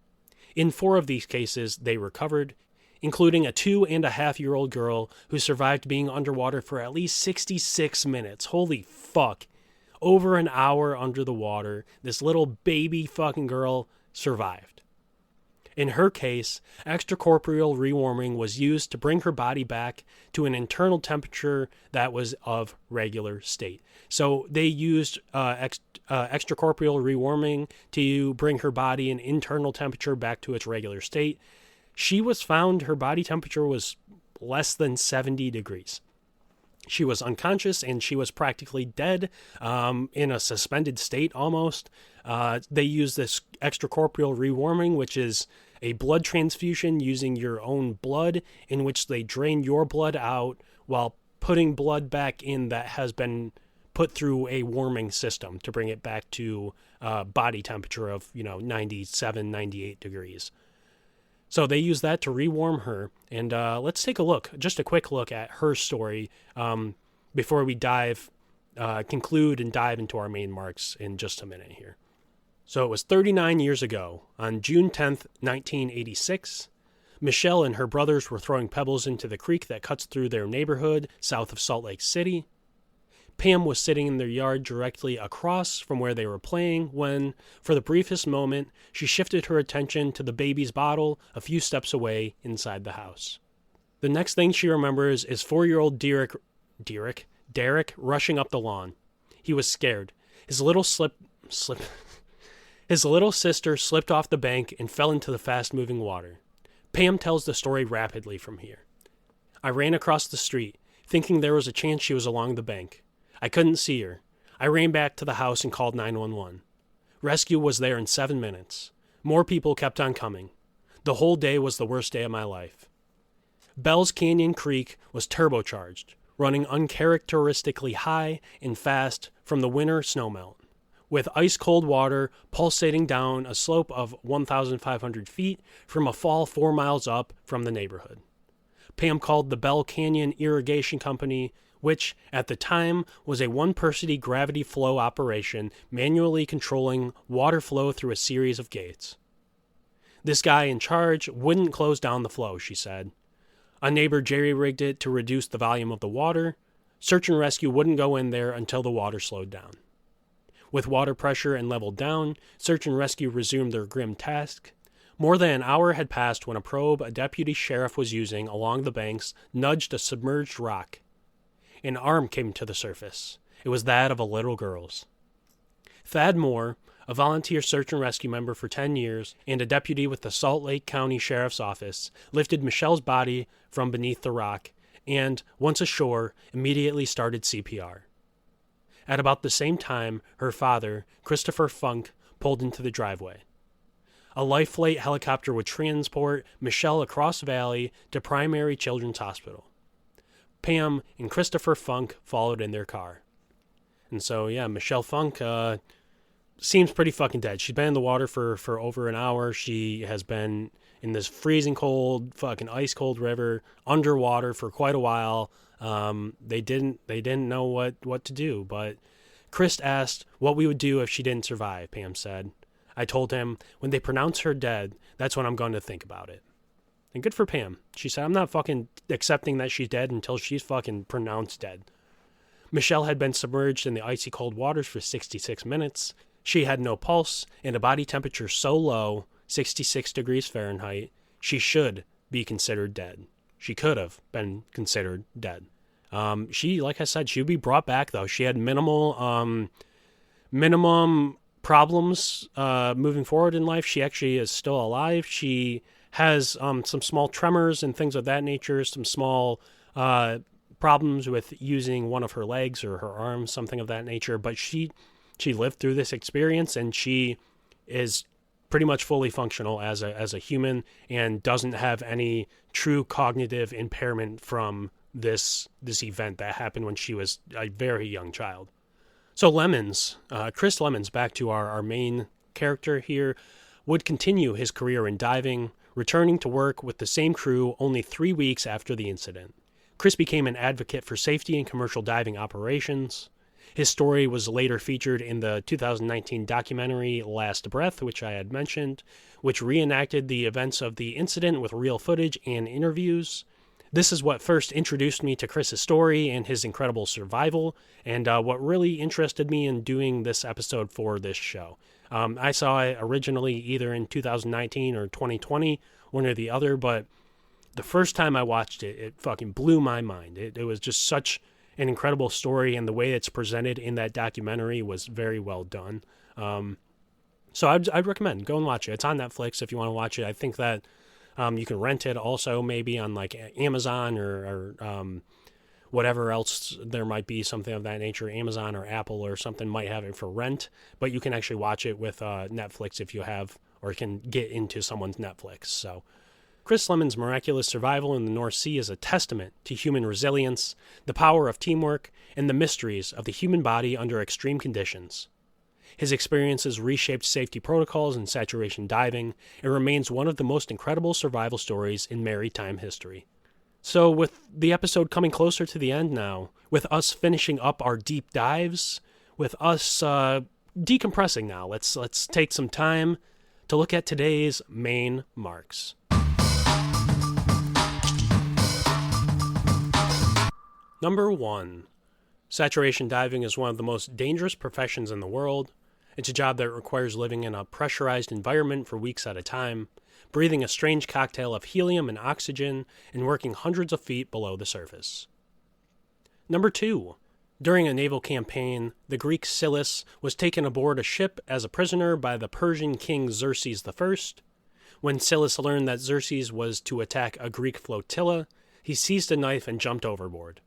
In 4 of these cases, they recovered, including a 2.5-year-old girl who survived being underwater for at least 66 minutes. Holy fuck. Over an hour under the water, this little baby fucking girl survived. In her case, extracorporeal rewarming was used to bring her body back to an internal temperature that was of regular state. So they used extracorporeal rewarming to bring her body an internal temperature back to its regular state. She was found, her body temperature was less than 70 degrees. She was unconscious and she was practically dead, in a suspended state almost. They use this extracorporeal rewarming, which is a blood transfusion using your own blood, in which they drain your blood out while putting blood back in that has been put through a warming system to bring it back to body temperature of 97, 98 degrees. So they use that to rewarm her. And let's take a look, just a quick look at her story before we conclude and dive into our main marks in just a minute here. So it was 39 years ago, on June 10th, 1986. Michelle and her brothers were throwing pebbles into the creek that cuts through their neighborhood south of Salt Lake City. Pam was sitting in their yard directly across from where they were playing when, for the briefest moment, she shifted her attention to the baby's bottle a few steps away inside the house. The next thing she remembers is 4-year-old Derek rushing up the lawn. He was scared. His little sister slipped off the bank and fell into the fast-moving water. Pam tells the story rapidly from here. I ran across the street, thinking there was a chance she was along the bank. I couldn't see her. I ran back to the house and called 911. Rescue was there in 7 minutes. More people kept on coming. The whole day was the worst day of my life. Bell's Canyon Creek was turbocharged, running uncharacteristically high and fast from the winter snowmelt, with ice-cold water pulsating down a slope of 1,500 feet from a fall 4 miles up from the neighborhood. Pam called the Bell Canyon Irrigation Company, which at the time was a one-person gravity flow operation manually controlling water flow through a series of gates. This guy in charge wouldn't close down the flow, she said. A neighbor jerry-rigged it to reduce the volume of the water. Search and rescue wouldn't go in there until the water slowed down. With water pressure and leveled down, search and rescue resumed their grim task. More than an hour had passed when a probe a deputy sheriff was using along the banks nudged a submerged rock. An arm came to the surface. It was that of a little girl's. Thad Moore, a volunteer search and rescue member for 10 years and a deputy with the Salt Lake County Sheriff's Office, lifted Michelle's body from beneath the rock and, once ashore, immediately started CPR. At about the same time, her father, Christopher Funk, pulled into the driveway. A life flight helicopter would transport Michelle across valley to Primary Children's Hospital. Pam and Christopher Funk followed in their car. And so, yeah, Michelle Funk seems pretty fucking dead. She's been in the water for over an hour. She has been in this freezing cold, fucking ice cold river, underwater for quite a while. They didn't know what to do, but Chris asked what we would do if she didn't survive, Pam said. I told him, when they pronounce her dead, that's when I'm going to think about it. And good for Pam. She said, I'm not fucking accepting that she's dead until she's fucking pronounced dead. Michelle had been submerged in the icy cold waters for 66 minutes. She had no pulse and a body temperature so low, 66 degrees Fahrenheit, she should be considered dead. She could have been considered dead. She, like I said, she would be brought back, though. She had minimum problems moving forward in life. She actually is still alive. She has some small tremors and things of that nature, some small problems with using one of her legs or her arms, something of that nature. But she lived through this experience, and she is pretty much fully functional as a human and doesn't have any true cognitive impairment from this event that happened when she was a very young child. So Lemons, Chris Lemons, back to our main character here, would continue his career in diving, returning to work with the same crew only 3 weeks after the incident. Chris became an advocate for safety in commercial diving operations. His story was later featured in the 2019 documentary Last Breath, which I had mentioned, which reenacted the events of the incident with real footage and interviews. This is what first introduced me to Chris's story and his incredible survival, and what really interested me in doing this episode for this show. I saw it originally either in 2019 or 2020, one or the other, but the first time I watched it, it fucking blew my mind. It was just such an incredible story, and the way it's presented in that documentary was very well done. So I'd recommend, go and watch it. It's on Netflix if you want to watch it. I think that you can rent it also maybe on like Amazon or whatever else there might be, something of that nature. Amazon or Apple or something might have it for rent, but you can actually watch it with Netflix if you have, or can get into someone's Netflix. So Chris Lemons' miraculous survival in the North Sea is a testament to human resilience, the power of teamwork, and the mysteries of the human body under extreme conditions. His experiences reshaped safety protocols in saturation diving and remains one of the most incredible survival stories in maritime history. So with the episode coming closer to the end now, with us finishing up our deep dives, with us decompressing now, let's take some time to look at today's main marks. Number 1. Saturation diving is one of the most dangerous professions in the world. It's a job that requires living in a pressurized environment for weeks at a time, breathing a strange cocktail of helium and oxygen, and working hundreds of feet below the surface. Number 2. During a naval campaign, the Greek Perilous was taken aboard a ship as a prisoner by the Persian king Xerxes I. When Perilous learned that Xerxes was to attack a Greek flotilla, he seized a knife and jumped overboard.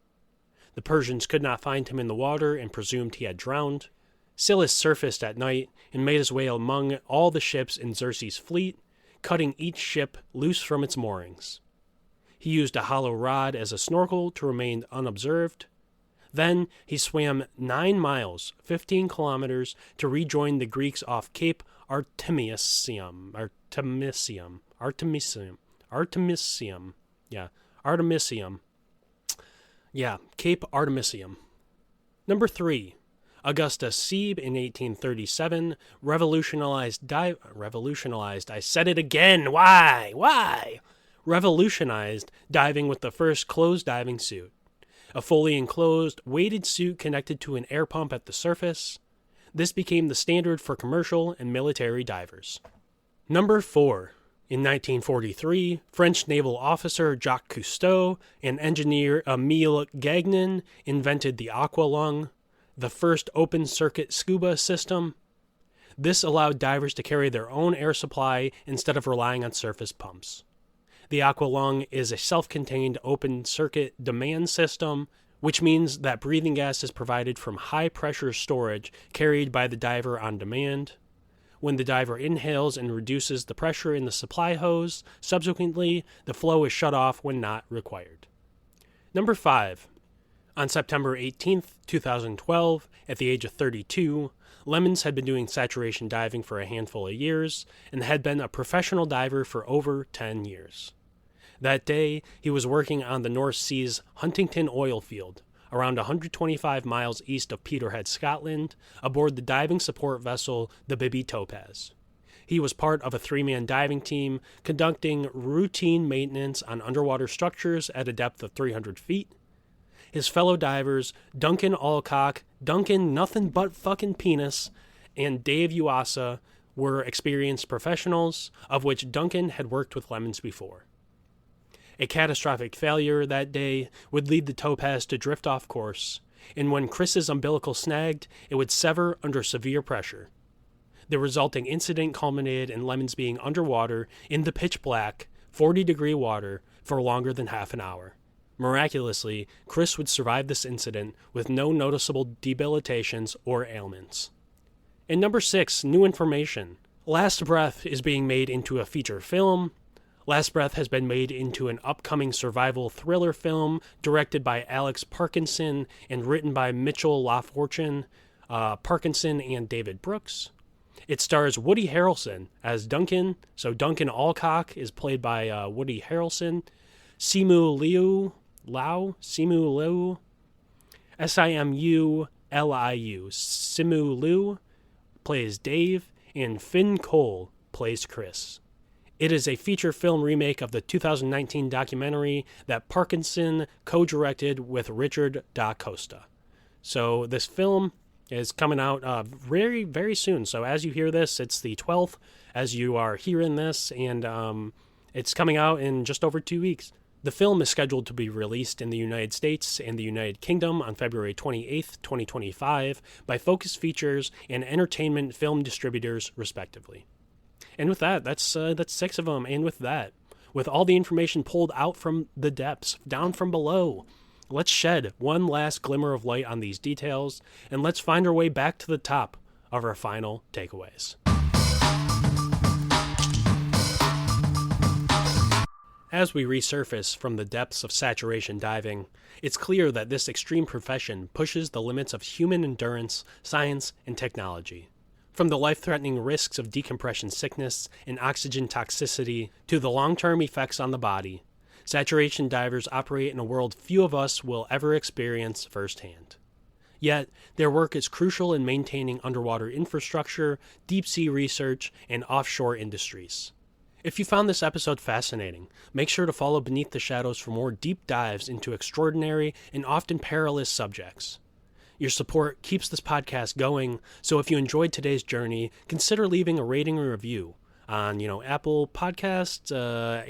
The Persians could not find him in the water and presumed he had drowned. Perilous surfaced at night and made his way among all the ships in Xerxes' fleet, cutting each ship loose from its moorings. He used a hollow rod as a snorkel to remain unobserved. Then he swam 9 miles, 15 kilometers, to rejoin the Greeks off Cape Artemisium. Cape Artemisium. Number 3. Augustus Sieb in 1837 revolutionized, I said it again, why? Revolutionized diving with the first closed diving suit. A fully enclosed, weighted suit connected to an air pump at the surface. This became the standard for commercial and military divers. Number 4. In 1943, French naval officer Jacques Cousteau and engineer Émile Gagnon invented the aqualung, the first open-circuit scuba system. This allowed divers to carry their own air supply instead of relying on surface pumps. The aqualung is a self-contained open-circuit demand system, which means that breathing gas is provided from high-pressure storage carried by the diver on demand. When the diver inhales and reduces the pressure in the supply hose, subsequently, the flow is shut off when not required. Number 5. On September 18, 2012, at the age of 32, Lemons had been doing saturation diving for a handful of years and had been a professional diver for over 10 years. That day, he was working on the North Sea's Huntington oil field, around 125 miles east of Peterhead, Scotland, aboard the diving support vessel the Bibi Topaz. He was part of a 3-man diving team conducting routine maintenance on underwater structures at a depth of 300 feet. His fellow divers, Duncan Alcock, Duncan Nothing But Fucking Penis, and Dave Uasa were experienced professionals, of which Duncan had worked with Lemons before. A catastrophic failure that day would lead the topaz to drift off course, and when Chris's umbilical snagged, it would sever under severe pressure. The resulting incident culminated in Lemons being underwater in the pitch black, 40-degree water for longer than half an hour. Miraculously, Chris would survive this incident with no noticeable debilitations or ailments. And number 6, new information. Last Breath is being made into a feature film. Last Breath has been made into an upcoming survival thriller film directed by Alex Parkinson and written by Mitchell LaFortune, Parkinson, and David Brooks. It stars Woody Harrelson as Duncan. So Duncan Alcock is played by Woody Harrelson. Simu Liu, Simu Liu, Simu Liu plays Dave, and Finn Cole plays Chris. It is a feature film remake of the 2019 documentary that Parkinson co-directed with Richard Da Costa. So this film is coming out very, very soon. So as you hear this, it's the 12th as you are hearing this, and it's coming out in just over 2 weeks. The film is scheduled to be released in the United States and the United Kingdom on February 28th, 2025 by Focus Features and Entertainment Film Distributors, respectively. And with that, that's 6 of them. And with that, with all the information pulled out from the depths, down from below, let's shed one last glimmer of light on these details, and let's find our way back to the top of our final takeaways. As we resurface from the depths of saturation diving, it's clear that this extreme profession pushes the limits of human endurance, science, and technology. From the life-threatening risks of decompression sickness and oxygen toxicity to the long-term effects on the body, saturation divers operate in a world few of us will ever experience firsthand. Yet, their work is crucial in maintaining underwater infrastructure, deep-sea research, and offshore industries. If you found this episode fascinating, make sure to follow Beneath the Shadows for more deep dives into extraordinary and often perilous subjects. Your support keeps this podcast going, so if you enjoyed today's journey, consider leaving a rating or review on, Apple Podcasts,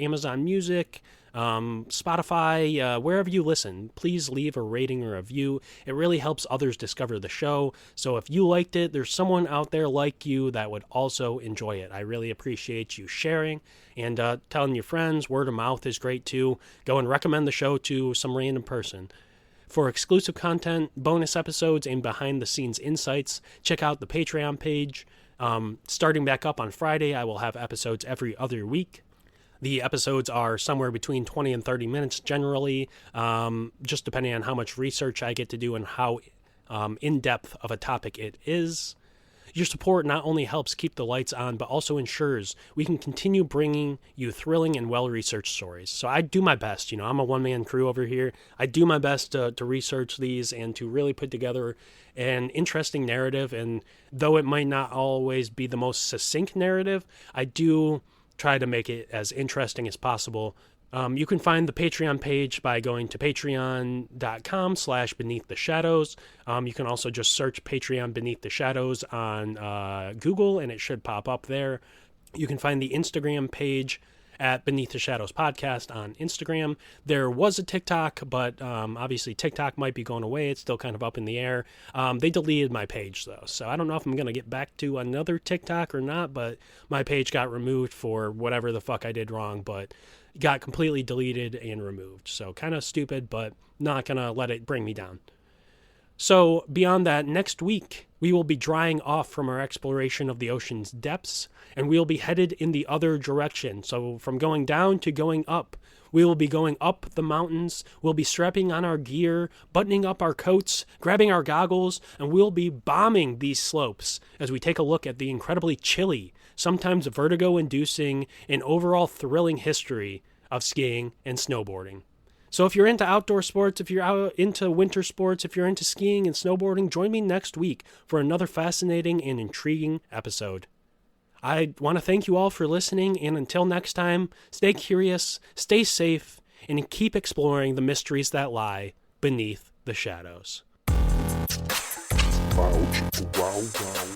Amazon Music, Spotify, wherever you listen. Please leave a rating or review. It really helps others discover the show. So if you liked it, there's someone out there like you that would also enjoy it. I really appreciate you sharing and telling your friends. Word of mouth is great too. Go and recommend the show to some random person. For exclusive content, bonus episodes, and behind-the-scenes insights, check out the Patreon page. Starting back up on Friday, I will have episodes every other week. The episodes are somewhere between 20 and 30 minutes generally, just depending on how much research I get to do and how in-depth of a topic it is. Your support not only helps keep the lights on, but also ensures we can continue bringing you thrilling and well-researched stories. So I do my best. I'm a one-man crew over here. I do my best to research these and to really put together an interesting narrative. And though it might not always be the most succinct narrative, I do try to make it as interesting as possible. You can find the Patreon page by going to patreon.com/Beneath the Shadows. You can also just search Patreon Beneath the Shadows on Google, and it should pop up there. You can find the Instagram page at Beneath the Shadows Podcast on Instagram. There was a TikTok, but obviously TikTok might be going away. It's still kind of up in the air. They deleted my page, though, so I don't know if I'm going to get back to another TikTok or not, but my page got removed for whatever the fuck I did wrong, but got completely deleted and removed. So kind of stupid, but not going to let it bring me down. So beyond that, next week, we will be drying off from our exploration of the ocean's depths, and we'll be headed in the other direction. So from going down to going up, we will be going up the mountains, we'll be strapping on our gear, buttoning up our coats, grabbing our goggles, and we'll be bombing these slopes as we take a look at the incredibly chilly, sometimes vertigo-inducing, and overall thrilling history of skiing and snowboarding. So if you're into outdoor sports, if you're out into winter sports, if you're into skiing and snowboarding, join me next week for another fascinating and intriguing episode. I want to thank you all for listening, and until next time, stay curious, stay safe, and keep exploring the mysteries that lie beneath the shadows. Wow, wow, wow.